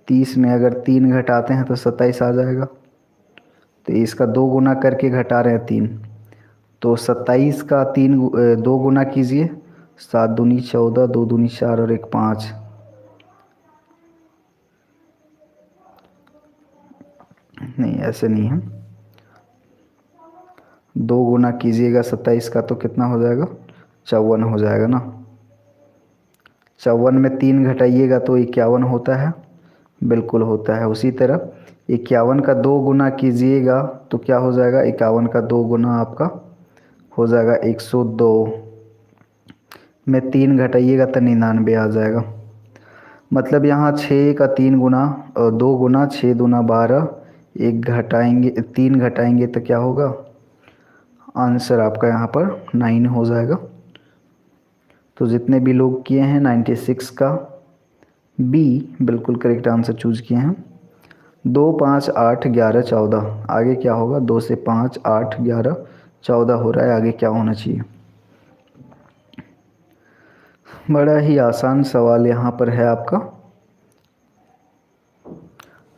30 में अगर 3 घटाते हैं तो 27 आ जाएगा। तो इसका 2 गुना करके घटा रहे हैं 3, तो 27 का 2 गुना कीजिए, 7 दूनी 14, 2 दूनी 4 और 1 5। नहीं ऐसे नहीं है, 2 गुना कीजिएगा 27 का तो कितना हो जाएगा, 54 हो जाएगा ना। 54 में 3 घटाइएगा तो 51 होता है, बिल्कुल होता है। उसी तरह 51 का 2 गुना कीजिएगा तो क्या हो जाएगा, 51 का 2 गुना आपका हो जाएगा 102 में 3 घटाइएगा तो 99 आ जाएगा। मतलब यहाँ 6 का 3 गुना 2 गुना 6 दूना 12, एक घटाएंगे 3 घटाएंगे तो क्या होगा, आंसर आपका यहाँ पर 9 हो जाएगा। तो जितने भी लोग किए हैं 96 का बी बिल्कुल करेक्ट आंसर चूज किए हैं। 2 5 8 11 14, आगे क्या होगा, 2 से 5 8 11 14 हो रहा है, आगे क्या होना चाहिए। बड़ा ही आसान सवाल यहाँ पर है आपका।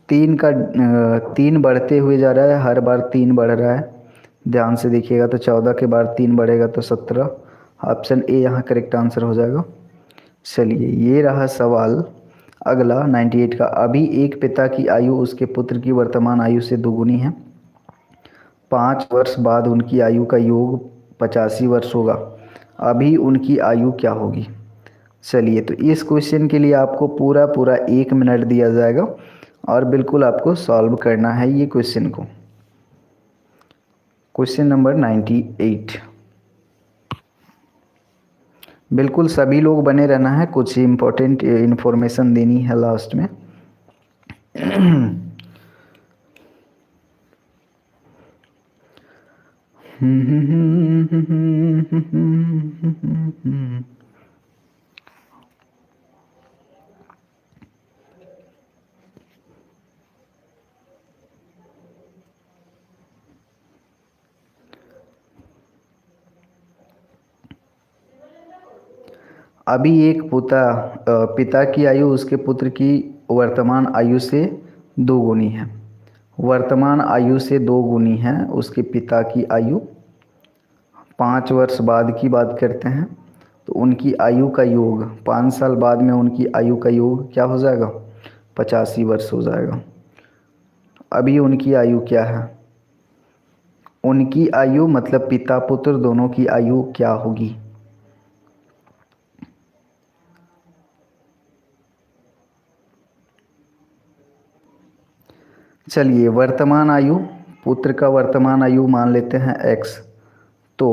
3 बढ़ते हुए जा रहा है, हर बार 3 बढ़ रहा है, ध्यान से देखिएगा तो 14 के बाद 3 बढ़ेगा तो 17, ऑप्शन ए यहाँ करेक्ट आंसर हो जाएगा। चलिए ये रहा सवाल अगला 98 का। अभी एक पिता की आयु उसके पुत्र की वर्तमान आयु से दोगुनी है, 5 वर्ष बाद उनकी आयु का योग 85 वर्ष होगा, अभी उनकी आयु क्या होगी। चलिए तो इस क्वेश्चन के लिए आपको पूरा पूरा 1 मिनट दिया जाएगा और बिल्कुल आपको सॉल्व करना है ये क्वेश्चन को। क्वेश्चन नंबर 98, बिल्कुल सभी लोग बने रहना है, कुछ इम्पोर्टेंट इन्फॉर्मेशन देनी है लास्ट में। अभी एक पिता की आयु उसके पुत्र की वर्तमान आयु से दोगुनी है, वर्तमान आयु से दोगुनी है उसके पिता की आयु। 5 वर्ष बाद की बात करते हैं तो उनकी आयु का योग 5 साल बाद में उनकी आयु का योग क्या हो जाएगा, 85 वर्ष हो जाएगा। अभी उनकी आयु क्या है, उनकी आयु मतलब पिता पुत्र दोनों की आयु क्या होगी। चलिए वर्तमान आयु, पुत्र का वर्तमान आयु मान लेते हैं x, तो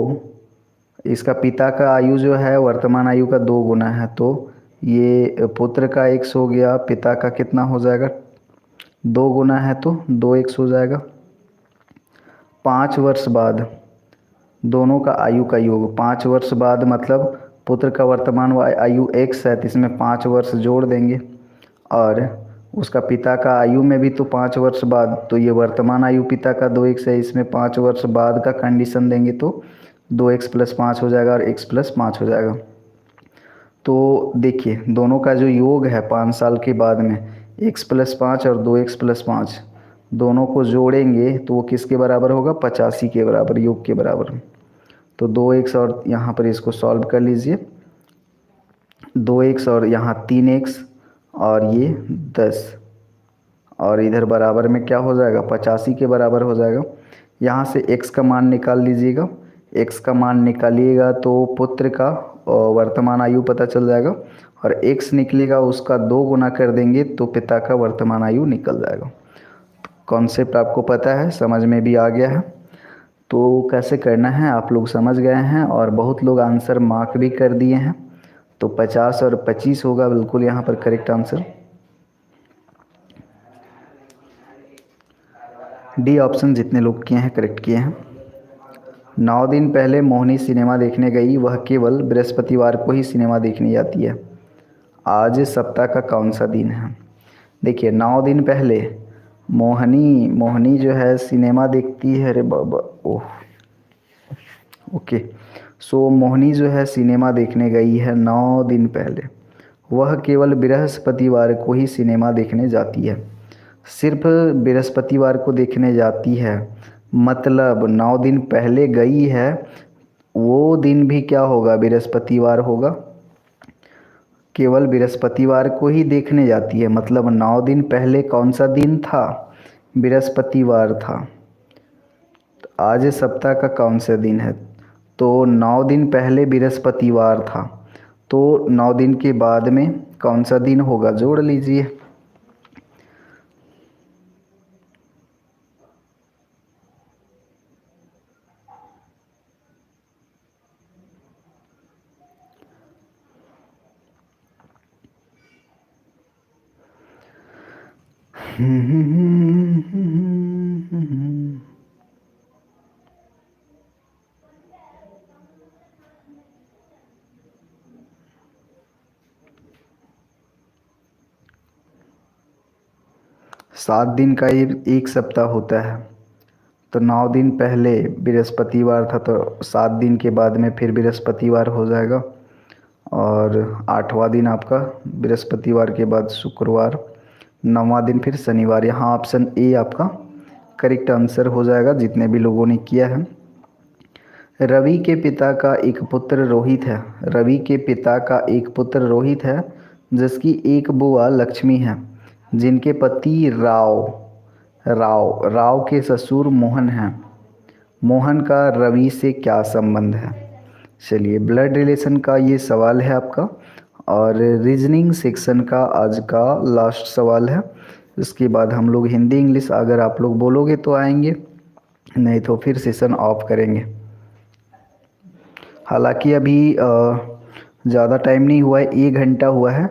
इसका पिता का आयु जो है वर्तमान आयु का 2 गुना है, तो ये पुत्र का x हो गया, पिता का कितना हो जाएगा, 2 गुना है तो 2x हो जाएगा। 5 वर्ष बाद दोनों का आयु का योग, 5 वर्ष बाद मतलब पुत्र का वर्तमान आयु x है तो इसमें 5 वर्ष जोड़ देंगे, और उसका पिता का आयु में भी तो 5 वर्ष बाद, तो ये वर्तमान आयु पिता का 2x है, इसमें 5 वर्ष बाद का कंडीशन देंगे तो 2x + 5 हो जाएगा और x + 5 हो जाएगा। तो देखिए दोनों का जो योग है 5 साल के बाद में, x + 5 और 2x + 5 दोनों को जोड़ेंगे तो वो किसके बराबर होगा, 85 के बराबर, योग के बराबर। तो 2x और यहाँ पर इसको सॉल्व कर लीजिए, 2x और यहाँ 3x और ये 10, और इधर बराबर में क्या हो जाएगा, 85 के बराबर हो जाएगा। यहाँ से x का मान निकाल लीजिएगा, x का मान निकालिएगा तो पुत्र का वर्तमान आयु पता चल जाएगा, और x निकलेगा उसका 2 गुना कर देंगे तो पिता का वर्तमान आयु निकल जाएगा। कॉन्सेप्ट आपको पता है, समझ में भी आ गया है। तो कैसे करना है आप लोग समझ गए हैं, और बहुत लोग आंसर मार्क भी कर दिए हैं। तो 50 और 25 होगा बिल्कुल यहाँ पर करेक्ट आंसर। डी ऑप्शन जितने लोग किए हैं करेक्ट किए हैं। 9 दिन पहले मोहिनी सिनेमा देखने गई, वह केवल बृहस्पतिवार को ही सिनेमा देखने जाती है, आज सप्ताह का कौन सा दिन है। देखिए 9 दिन पहले मोहिनी जो है सिनेमा देखती है, अरे बाबा ओह ओके, सो मोहिनी जो है सिनेमा देखने गई है 9 दिन पहले, वह केवल बृहस्पतिवार को ही सिनेमा देखने जाती है। सिर्फ बृहस्पतिवार को देखने जाती है मतलब 9 दिन पहले गई है, वो दिन भी क्या होगा, बृहस्पतिवार होगा। केवल बृहस्पतिवार को ही देखने जाती है मतलब 9 दिन पहले कौन सा दिन था, बृहस्पतिवार था। आज सप्ताह का कौन सा दिन है? तो 9 दिन पहले बृहस्पतिवार था, तो 9 दिन के बाद में कौन सा दिन होगा, जोड़ लीजिए। हम्म। 7 दिन का ये एक सप्ताह होता है। तो 9 दिन पहले बृहस्पतिवार था, तो 7 दिन के बाद में फिर बृहस्पतिवार हो जाएगा। और 8वां दिन आपका बृहस्पतिवार के बाद शुक्रवार, 9वां दिन फिर शनिवार। यहाँ ऑप्शन ए आपका करेक्ट आंसर हो जाएगा जितने भी लोगों ने किया है। रवि के पिता का एक पुत्र रोहित है। रवि के पिता का एक पुत्र रोहित है जिसकी एक बुआ लक्ष्मी है, जिनके पति राव राव राव के ससुर मोहन हैं। मोहन का रवि से क्या संबंध है? चलिए, ब्लड रिलेशन का ये सवाल है आपका, और रीजनिंग सेक्शन का आज का लास्ट सवाल है। इसके बाद हम लोग हिंदी इंग्लिश अगर आप लोग बोलोगे तो आएंगे, नहीं तो फिर सेशन ऑफ करेंगे। हालांकि अभी ज़्यादा टाइम नहीं हुआ है, 1 घंटा हुआ है।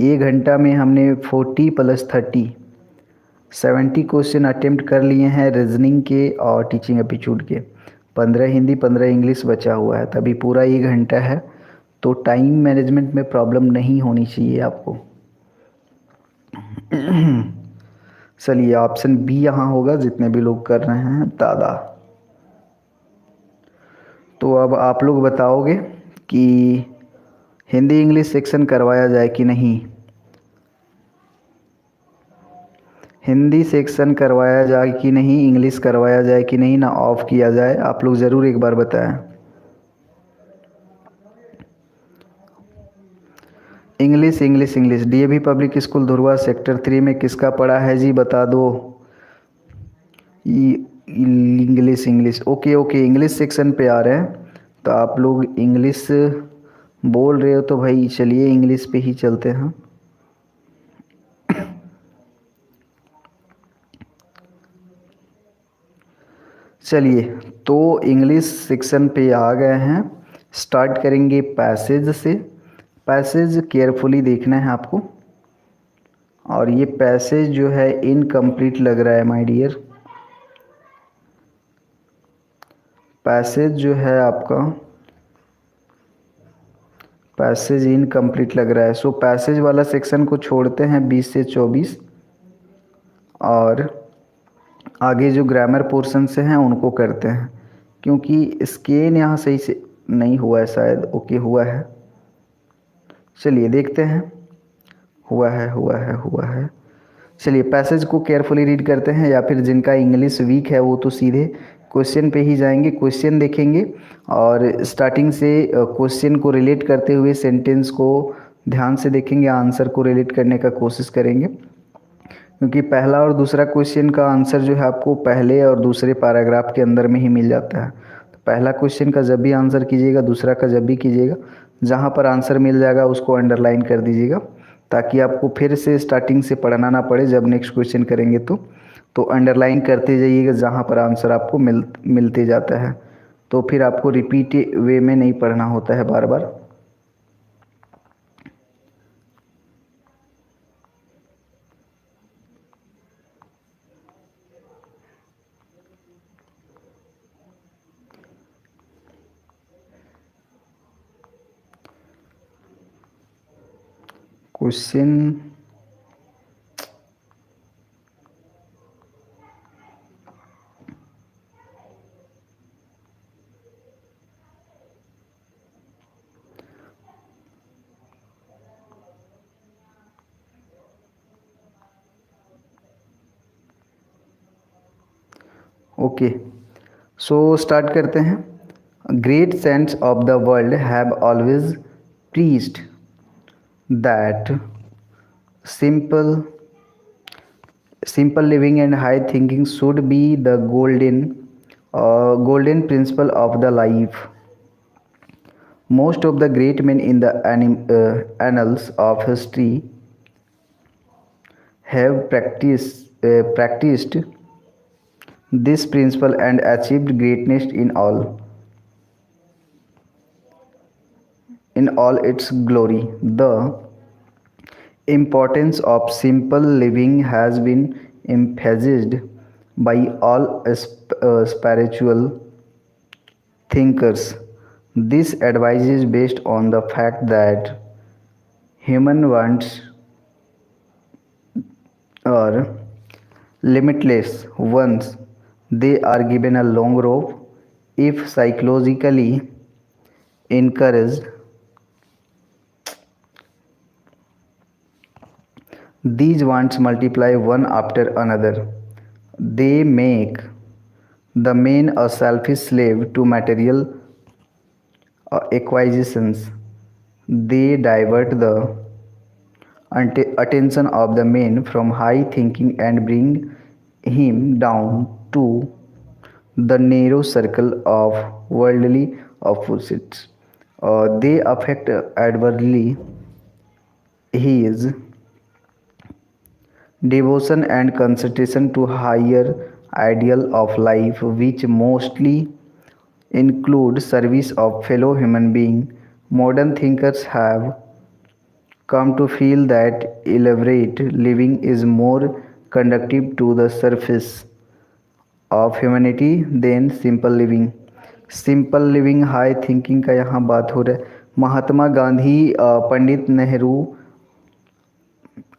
1 घंटा में हमने 40 + 30 70 क्वेश्चन अटेम्प्ट कर लिए हैं रीजनिंग के और टीचिंग एप्टीट्यूड के। 15 हिंदी 15 इंग्लिश बचा हुआ है, तभी पूरा 1 घंटा है। तो टाइम मैनेजमेंट में प्रॉब्लम नहीं होनी चाहिए आपको। चलिए, ऑप्शन बी यहाँ होगा जितने भी लोग कर रहे हैं, दादा। तो अब आप लोग बताओगे कि हिंदी इंग्लिश सेक्शन करवाया जाए कि नहीं। हिंदी सेक्शन करवाया जाए कि नहीं, इंग्लिश करवाया जाए कि नहीं, ना ऑफ किया जाए, आप लोग ज़रूर एक बार बताएं। English English English. DAV public school Dhurwa sector 3 में किसका पड़ा है जी, बता दो। English English, okay okay, English section पे आ रहे हैं तो आप लोग इंग्लिश बोल रहे हो तो भाई चलिए इंग्लिश पे ही चलते हैं। चलिए, तो इंग्लिश सेक्शन पे आ गए हैं। स्टार्ट करेंगे पैसेज से। पैसेज केयरफुली देखना है आपको, और ये पैसेज जो है इनकम्प्लीट लग रहा है माय डियर। पैसेज जो है आपका, पैसेज इनकम्प्लीट लग रहा है। सो पैसेज वाला सेक्शन को छोड़ते हैं 20 से 24, और आगे जो ग्रामर पोर्शन से हैं उनको करते हैं, क्योंकि स्केन यहाँ सही से नहीं हुआ है शायद। ओके, हुआ है। चलिए देखते हैं, हुआ है हुआ है हुआ है। चलिए पैसेज को केयरफुली रीड करते हैं, या फिर जिनका इंग्लिश वीक है वो तो सीधे क्वेश्चन पे ही जाएंगे, क्वेश्चन देखेंगे और स्टार्टिंग से क्वेश्चन को रिलेट करते हुए सेंटेंस को ध्यान से देखेंगे, आंसर को रिलेट करने का कोशिश करेंगे। क्योंकि पहला और दूसरा क्वेश्चन का आंसर जो है आपको पहले और दूसरे पैराग्राफ के अंदर में ही मिल जाता है। तो पहला क्वेश्चन का जब भी आंसर कीजिएगा, दूसरा का जब भी कीजिएगा, जहाँ पर आंसर मिल जाएगा उसको अंडरलाइन कर दीजिएगा, ताकि आपको फिर से स्टार्टिंग से पढ़ना ना पड़े। जब नेक्स्ट क्वेश्चन करेंगे तो अंडरलाइन करते जाइएगा जहाँ पर आंसर आपको मिलते जाता है, तो फिर आपको रिपीट वे में नहीं पढ़ना होता है बार बार। क्वेश्चन ओके, सो स्टार्ट करते हैं। Great saints of the world have always preached that simple simple living and high thinking should be the golden principle of the life. Most of the great men in the annals of history have practiced this principle and achieved greatness in all its glory. The importance of simple living has been emphasized by all spiritual thinkers. This advice is based on the fact that human wants are limitless once they are given a long rope. If psychologically encouraged, these wants multiply one after another. They make the man a selfish slave to material acquisitions. They divert the attention of the man from high thinking and bring him down to the narrow circle of worldly pursuits. They affect adversely his devotion and concentration to higher ideal of life, which mostly include service of fellow human being. Modern thinkers have come to feel that elaborate living is more conducive to the surface of humanity than simple living. Simple living high thinking का यहाँ बात हो रहा है. Mahatma Gandhi, Pandit Nehru,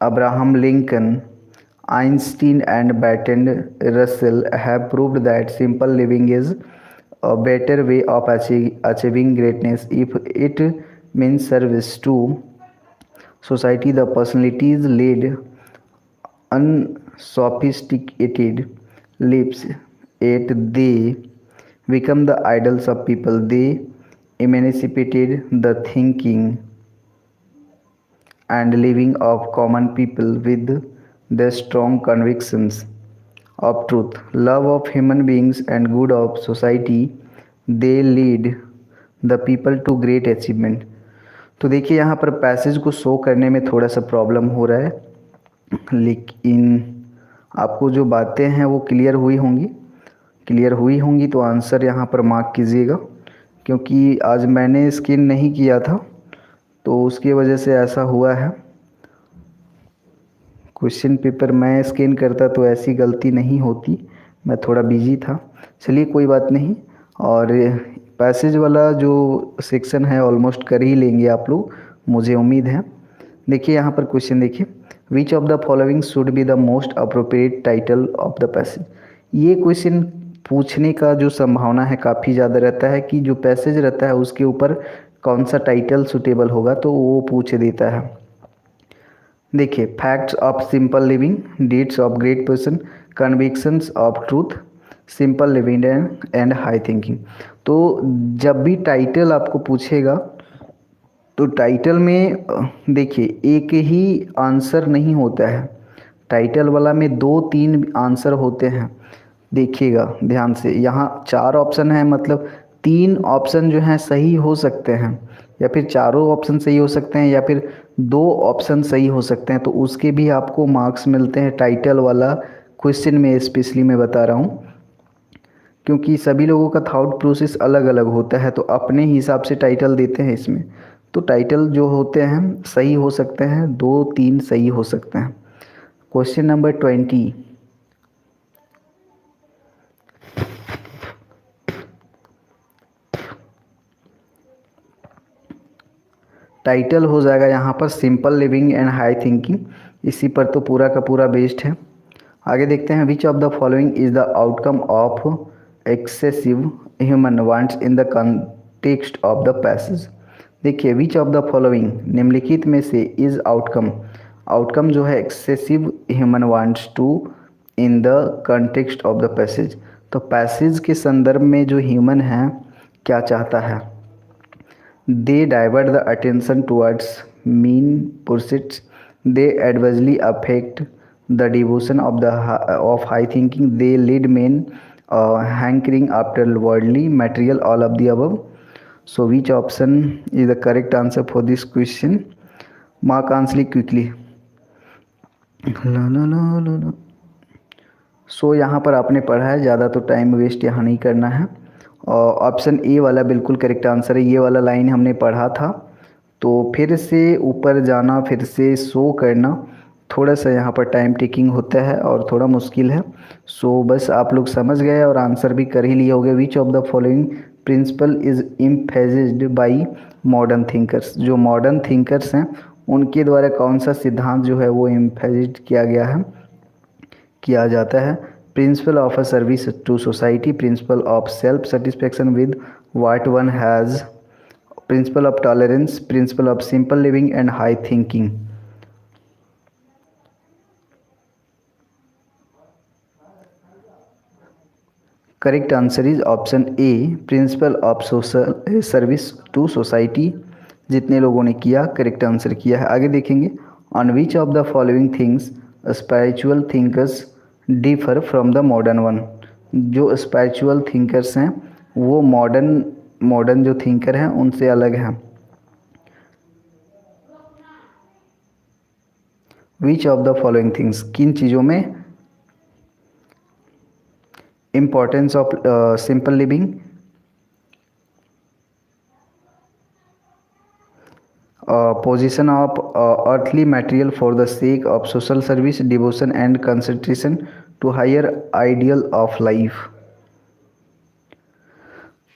Abraham Lincoln, Einstein and Bertrand Russell have proved that simple living is a better way of achieving greatness if it means service to society. The personalities lead unsophisticated lives, yet they become the idols of people. They emancipated the thinking and living of common people with their strong convictions of truth, love of human beings, and good of society. They lead the people to great achievement. तो देखिए यहाँ पर passage को show करने में थोड़ा सा problem हो रहा है, लेकिन आपको जो बातें हैं वो क्लियर हुई होंगी तो आंसर यहाँ पर मार्क कीजिएगा, क्योंकि आज मैंने स्कैन नहीं किया था तो उसकी वजह से ऐसा हुआ है. क्वेश्चन पेपर मैं स्कैन करता तो ऐसी गलती नहीं होती, मैं थोड़ा बिजी था. चलिए कोई बात नहीं. और पैसेज वाला जो सेक्शन है ऑलमोस्ट कर ही लेंगे आप लोग, मुझे उम्मीद है. देखिए यहाँ पर क्वेश्चन देखिए, विच of the following should be the most appropriate title of the passage. ये क्वेश्चन पूछने का जो संभावना है काफ़ी ज़्यादा रहता है कि जो पैसेज रहता है उसके ऊपर कौन सा टाइटल सुटेबल होगा, तो वो पूछ देता है. देखिए, facts of simple living, deeds of great person, convictions of truth, simple living and high thinking. तो जब भी टाइटल आपको पूछेगा तो टाइटल में देखिए एक ही आंसर नहीं होता है, टाइटल वाला में 2-3 आंसर होते हैं. देखिएगा ध्यान से, यहाँ 4 ऑप्शन है, मतलब 3 ऑप्शन जो हैं सही हो सकते हैं, या फिर चारों ऑप्शन सही हो सकते हैं, या फिर 2 ऑप्शन सही हो सकते हैं. तो उसके भी आपको मार्क्स मिलते हैं टाइटल वाला क्वेश्चन में. स्पेशली मैं बता रहा हूँ क्योंकि सभी लोगों का थॉट प्रोसेस अलग अलग होता है, तो अपने हिसाब से टाइटल देते हैं इसमें. तो टाइटल जो होते हैं सही हो सकते हैं, 2-3 सही हो सकते हैं. क्वेश्चन नंबर 20, टाइटल हो जाएगा यहाँ पर simple living and high thinking. इसी पर तो पूरा का पूरा बेस्ड है. आगे देखते हैं, विच of the following is the outcome of excessive human wants in the context of the passage. देखिए, विच ऑफ द फॉलोइंग निम्नलिखित में से इज आउटकम जो है excessive human wants to in the context of the passage. तो passage के संदर्भ में जो ह्यूमन है क्या चाहता है, they divert the attention towards mean pursuits, they adversely affect the devotion of high thinking, they lead men hankering after worldly material, all of the above. So which option is the correct answer for this question? Mark answer quickly. ला ला ला ला ला। सो यहाँ पर आपने पढ़ा है, ज़्यादा तो time waste यहाँ नहीं करना है। और ऑप्शन ए वाला बिल्कुल करेक्ट आंसर है। ये वाला लाइन हमने पढ़ा था, तो फिर से ऊपर जाना, फिर से शो करना, थोड़ा सा यहाँ पर टाइम टेकिंग होता है और थोड़ा मुश्किल है। सो बस आप लोग समझ गए और आंसर भी कर ही लिए होगे। Which of the following principle is emphasised by modern thinkers? जो मॉडर्न थिंकर्स हैं उनके द्वारा कौन सा सिद्धांत जो है वो एम्फेसिस्ड किया गया है, किया जाता है? Principle of a service to society, principle of self satisfaction with what one has, principle of tolerance, principle of simple living and high thinking. Correct answer is option A, principle of social service to society. जितने लोगों ने किया correct answer किया है। आगे देखेंगे, on which of the following things spiritual thinkers differ from the modern one? जो spiritual thinkers हैं वो मॉडर्न जो थिंकर हैं उनसे अलग हैं। विच ऑफ द फॉलोइंग थिंग्स, किन चीज़ों में? Importance of simple living, position of earthly material for the sake of social service, devotion and concentration to higher ideal of life।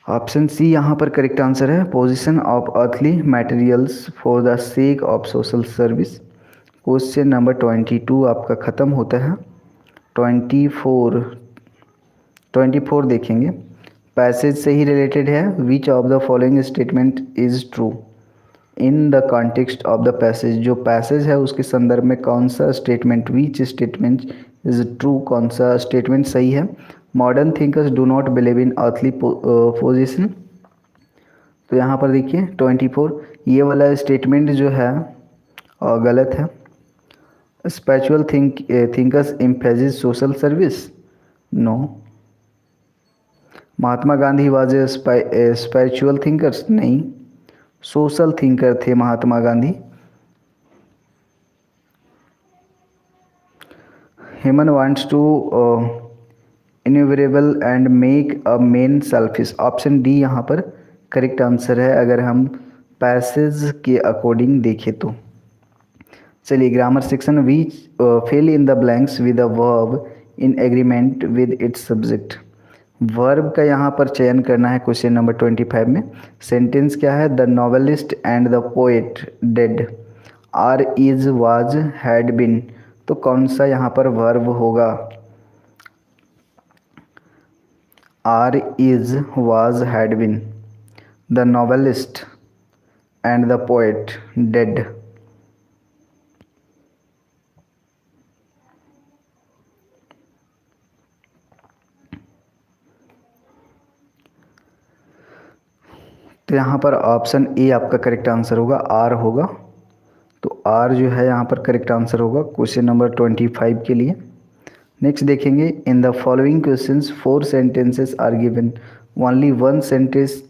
Option C यहाँ पर करेक्ट आंसर है, position of earthly materials for the sake of social service। Question number 22 आपका ख़त्म होता है। 24 देखेंगे, passage से ही related है। विच of the following statement is true in the context of the passage? जो पैसेज है उसके संदर्भ में कौन सा statement, which statement is true, कौन सा स्टेटमेंट सही है? Modern thinkers do not believe in earthly position. तो यहाँ पर देखिए 24, ये वाला स्टेटमेंट जो है गलत है। Spiritual thinkers emphasis social service, no. Mahatma Gandhi was spiritual thinkers, नहीं, सोशल थिंकर थे Mahatma Gandhi. Human wants to inevitable and make a man selfish. Option D यहाँ पर करेक्ट आंसर है अगर हम पैसेज के अकॉर्डिंग देखें तो। चलिए grammar section, which fill in the blanks with a verb in agreement with its subject. Verb का यहाँ पर चयन करना है क्वेश्चन नंबर 25 में। सेंटेंस क्या है? The novelist and the poet dead, are, is, was, had been. तो कौन सा यहाँ पर वर्ब होगा? Are, is, was, had been. The novelist and the poet dead. तो यहाँ पर ऑप्शन ए आपका करेक्ट आंसर होगा, आर होगा। तो आर जो है यहाँ पर करेक्ट आंसर होगा क्वेश्चन नंबर 25 के लिए। नेक्स्ट देखेंगे, in the following questions 4 sentences are given, only 1 sentence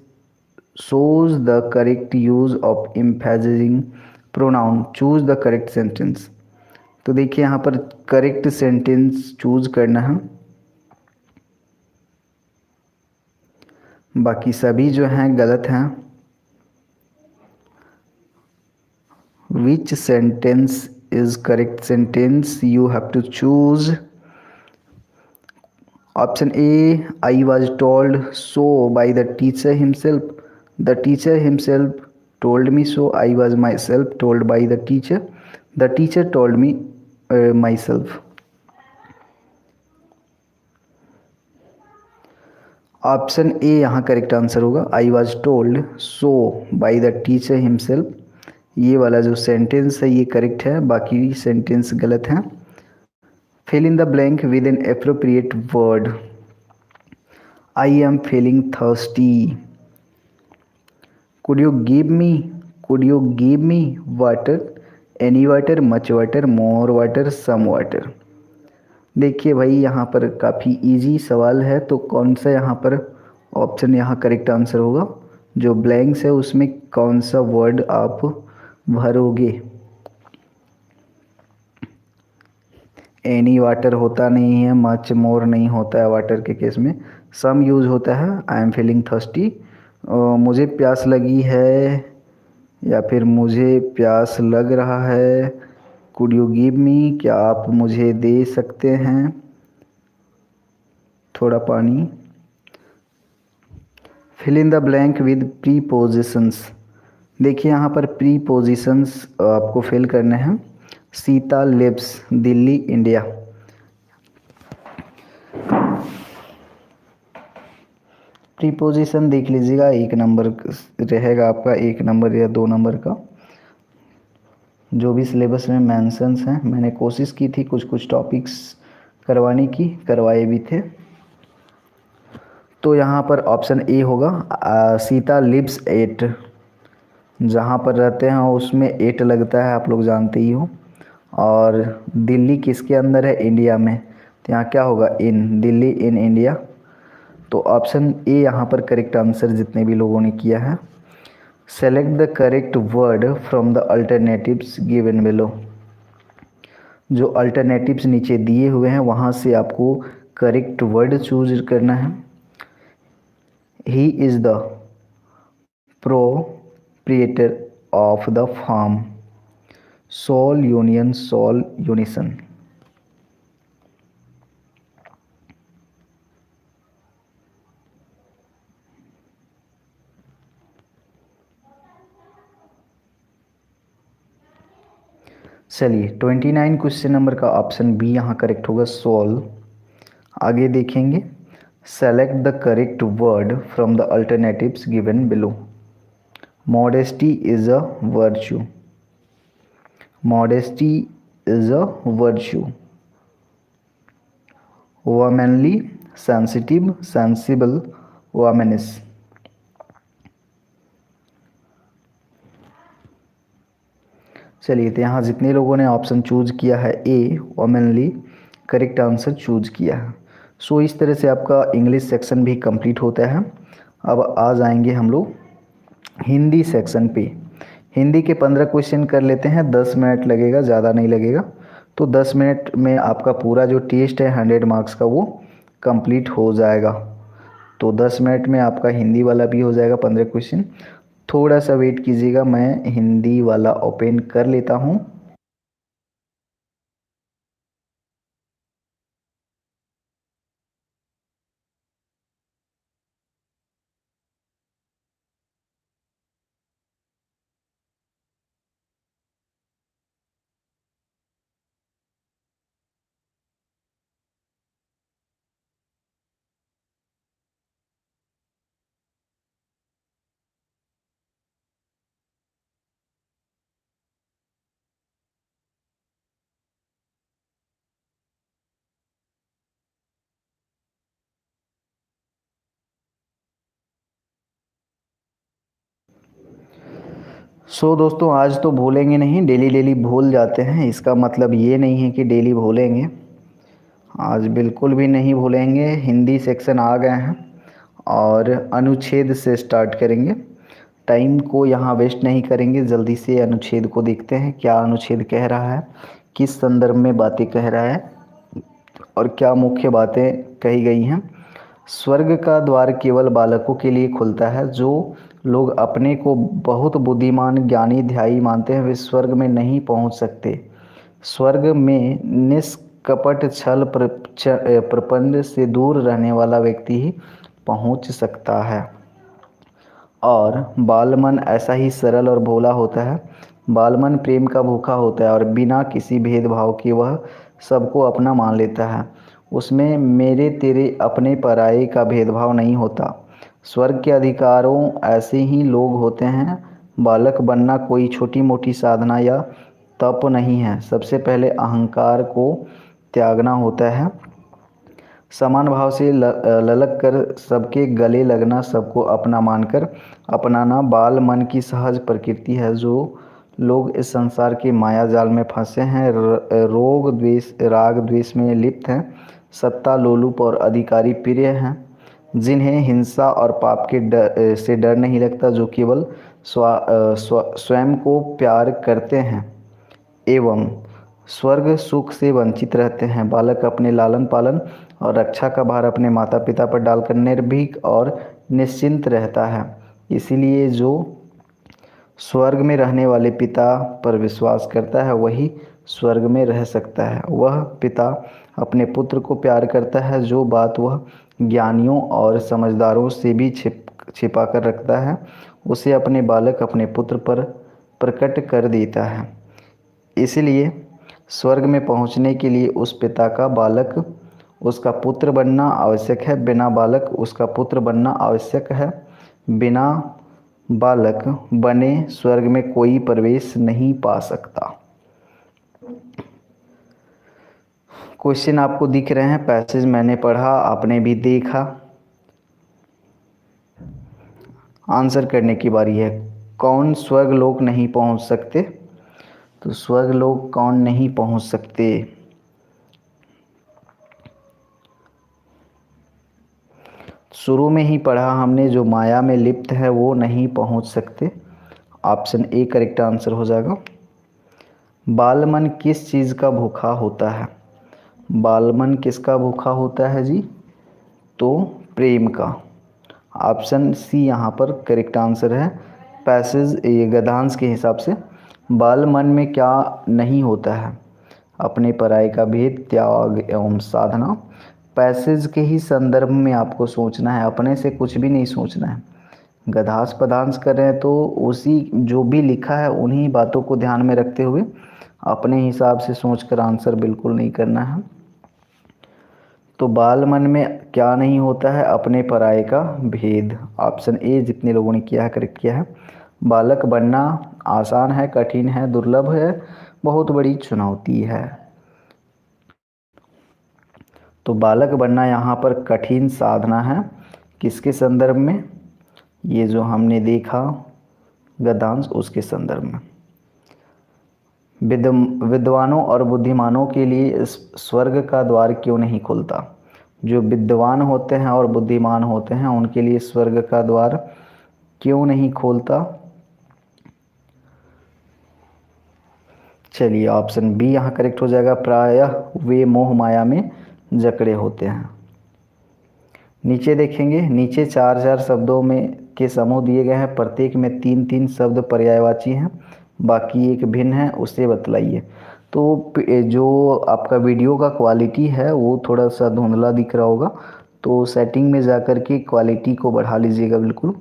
shows the correct use of emphasizing pronoun, choose the correct sentence. तो देखिए यहाँ पर करेक्ट सेंटेंस चूज करना है, बाकी सभी जो हैं गलत हैं। Which sentence is correct sentence, you have to choose. Option A, I was told so by the teacher himself, the teacher himself told me so, I was myself told by the teacher told me myself. Option A यहाँ correct answer होगा, I was told so by the teacher himself. ये वाला जो sentence है ये correct है, बाकी sentence गलत हैं। Fill in the blank with an appropriate word, I am feeling thirsty, could you give me water, any water, much water, more water, some water. देखिए भाई, यहाँ पर काफ़ी इजी सवाल है, तो कौन सा यहाँ पर ऑप्शन यहाँ करेक्ट आंसर होगा? जो ब्लैंक्स है उसमें कौन सा वर्ड आप भरोगे? एनी वाटर होता नहीं है, मच मोर नहीं होता है वाटर के केस में, सम यूज होता है। आई एम फीलिंग थर्स्टी, मुझे प्यास लगी है, या फिर मुझे प्यास लग रहा है। कुड यू गिव मी, क्या आप मुझे दे सकते हैं थोड़ा पानी? Fill in the blank with prepositions. देखिए यहाँ पर प्रीपोजिशंस आपको फिल करने हैं। Sita lives Delhi India. Preposition देख लीजिएगा, एक नंबर रहेगा आपका, एक नंबर या 2 नंबर का। जो भी सिलेबस में मेंशंस हैं, मैंने कोशिश की थी कुछ कुछ टॉपिक्स करवाने की, करवाए भी थे। तो यहाँ पर ऑप्शन ए होगा, सीता लिव्स एट। जहाँ पर रहते हैं उसमें एट लगता है, आप लोग जानते ही हो। और दिल्ली किसके अंदर है? इंडिया में, तो यहाँ क्या होगा? इन, दिल्ली इन इंडिया। तो ऑप्शन ए यहाँ पर करेक्ट आंसर जितने भी लोगों ने किया है। Select the correct word from the alternatives given below. जो अल्टरनेटिव्स नीचे दिए हुए हैं वहाँ से आपको करेक्ट वर्ड चूज करना है। He is the proprietor of the firm, sole union, sole unison. चलिए 29 क्वेश्चन नंबर का ऑप्शन बी यहाँ करेक्ट होगा, सोल। आगे देखेंगे, select the correct word from the alternatives given below. Modesty is a virtue, modesty is a virtue. Womanly, sensitive, sensible, womanish. चलिए, तो यहाँ जितने लोगों ने ऑप्शन चूज किया है ए वोमेनली, करेक्ट आंसर चूज किया है। सो इस तरह से आपका इंग्लिश सेक्शन भी कंप्लीट होता है। अब आ जाएंगे हम लोग हिंदी सेक्शन पे। हिंदी के 15 क्वेश्चन कर लेते हैं, 10 मिनट लगेगा, ज़्यादा नहीं लगेगा। तो 10 मिनट में आपका पूरा जो टेस्ट है 100 मार्क्स का वो कंप्लीट हो जाएगा। तो 10 मिनट में आपका हिंदी वाला भी हो जाएगा 15 क्वेश्चन। थोड़ा सा वेट कीजिएगा, मैं हिंदी वाला ओपन कर लेता हूँ। दोस्तों, आज तो भूलेंगे नहीं, डेली डेली भूल जाते हैं, इसका मतलब ये नहीं है कि डेली भूलेंगे। आज बिल्कुल भी नहीं भूलेंगे। हिंदी सेक्शन आ गए हैं और अनुच्छेद से स्टार्ट करेंगे। टाइम को यहाँ वेस्ट नहीं करेंगे, जल्दी से अनुच्छेद को देखते हैं, क्या अनुच्छेद कह रहा है, किस संदर्भ में बातें कह रहा है और क्या मुख्य बातें कही गई हैं। स्वर्ग का द्वार केवल बालकों के लिए खुलता है। जो लोग अपने को बहुत बुद्धिमान, ज्ञानी, ध्यायी मानते हैं वे स्वर्ग में नहीं पहुंच सकते। स्वर्ग में निष्कपट छल प्रपंच से दूर रहने वाला व्यक्ति ही पहुंच सकता है। और बालमन ऐसा ही सरल और भोला होता है। बालमन प्रेम का भूखा होता है और बिना किसी भेदभाव के वह सबको अपना मान लेता है। उसमें मेरे तेरे अपने पराये का भेदभाव नहीं होता। स्वर्ग के अधिकारों ऐसे ही लोग होते हैं। बालक बनना कोई छोटी मोटी साधना या तप नहीं है। सबसे पहले अहंकार को त्यागना होता है। समान भाव से ललक कर सबके गले लगना, सबको अपना मानकर अपनाना बाल मन की सहज प्रकृति है। जो लोग इस संसार के माया जाल में फंसे हैं, रोग द्वेष राग द्वेष में लिप्त हैं, सत्ता लोलुप और अधिकारी प्रिय हैं, जिन्हें हिंसा और पाप के डर से डर नहीं लगता, जो केवल स्वयं को प्यार करते हैं एवं स्वर्ग सुख से वंचित रहते हैं। बालक अपने लालन पालन और रक्षा का भार अपने माता पिता पर डालकर निर्भीक और निश्चिंत रहता है। इसीलिए जो स्वर्ग में रहने वाले पिता पर विश्वास करता है वही स्वर्ग में रह सकता है। वह पिता अपने पुत्र को प्यार करता है, जो बात वह ज्ञानियों और समझदारों से भी छिपा कर रखता है, उसे अपने बालक अपने पुत्र पर प्रकट कर देता है। इसलिए स्वर्ग में पहुंचने के लिए उस पिता का बालक उसका पुत्र बनना आवश्यक है, बिना बालक उसका पुत्र बनना आवश्यक है। बिना बालक बने स्वर्ग में कोई प्रवेश नहीं पा सकता। क्वेश्चन आपको दिख रहे हैं, पैसेज मैंने पढ़ा, आपने भी देखा। आंसर करने की बारी है। कौन स्वर्ग लोक नहीं पहुंच सकते? तो स्वर्ग लोक कौन नहीं पहुंच सकते? शुरू में ही पढ़ा हमने, जो माया में लिप्त है वो नहीं पहुंच सकते। ऑप्शन ए करेक्ट आंसर हो जाएगा। बाल मन किस चीज़ का भूखा होता है? बाल मन किसका भूखा होता है जी? तो प्रेम का। ऑप्शन सी यहाँ पर करेक्ट आंसर है। पैसेज ये गद्यांश के हिसाब से बाल मन में क्या नहीं होता है? अपने पराये का भेद, त्याग एवं साधना। पैसेज के ही संदर्भ में आपको सोचना है, अपने से कुछ भी नहीं सोचना है। गद्यांश पदांश कर रहे हैं तो उसी जो भी लिखा है उन्हीं बातों को ध्यान में रखते हुए अपने हिसाब से सोचकर आंसर बिल्कुल नहीं करना है। तो बाल मन में क्या नहीं होता है? अपने पराये का भेद। ऑप्शन ए जितने लोगों ने किया है करेक्ट किया है। बालक बनना आसान है, कठिन है, दुर्लभ है, बहुत बड़ी चुनौती है। तो बालक बनना यहाँ पर कठिन साधना है। किसके संदर्भ में? ये जो हमने देखा गद्यांश उसके संदर्भ में। विद्वानों और बुद्धिमानों के लिए स्वर्ग का द्वार क्यों नहीं खुलता? जो विद्वान होते हैं और बुद्धिमान होते हैं उनके लिए स्वर्ग का द्वार क्यों नहीं खोलता? चलिए ऑप्शन बी यहाँ करेक्ट हो जाएगा। प्रायः वे मोह माया में जकड़े होते हैं। नीचे देखेंगे, नीचे चार चार शब्दों में के समूह दिए गए हैं, प्रत्येक में तीन तीन शब्द पर्यायवाची हैं, बाकी एक भिन्न है, उसे बतलाइए। तो जो आपका वीडियो का क्वालिटी है वो थोड़ा सा धुंधला दिख रहा होगा, तो सेटिंग में जाकर के क्वालिटी को बढ़ा लीजिएगा बिल्कुल।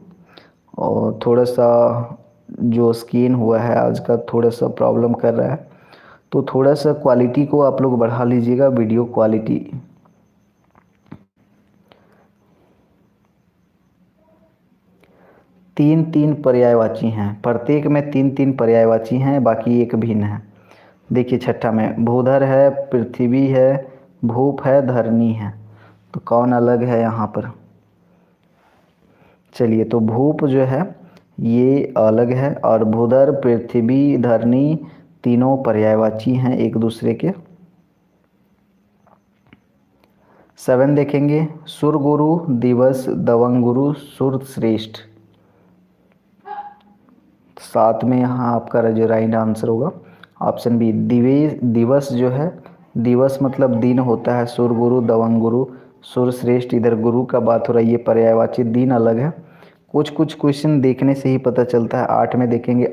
और थोड़ा सा जो स्क्रीन हुआ है आज का थोड़ा सा प्रॉब्लम कर रहा है, तो थोड़ा सा क्वालिटी को आप लोग बढ़ा लीजिएगा, वीडियो क्वालिटी। तीन तीन पर्यायवाची हैं, प्रत्येक में तीन तीन पर्यायवाची हैं, बाकी एक भिन्न है। देखिए छठा में भूधर है, पृथ्वी है, भूप है, धरनी है। तो कौन अलग है यहाँ पर? चलिए, तो भूप जो है ये अलग है और भूधर, पृथ्वी, धरनी तीनों पर्यायवाची हैं एक दूसरे के। 7 देखेंगे, सुर गुरु दिवस दवंग गुरु सुर श्रेष्ठ। 7 में यहाँ आपका जो राइट आंसर होगा ऑप्शन बी दिवस जो है, दिवस मतलब दिन होता है, सुर गुरु दवंग गुरु सुर श्रेष्ठ, इधर गुरु का बात हो रही है, पर्यायवाची दिन अलग है। कुछ कुछ क्वेश्चन देखने से ही पता चलता है। 8 में देखेंगे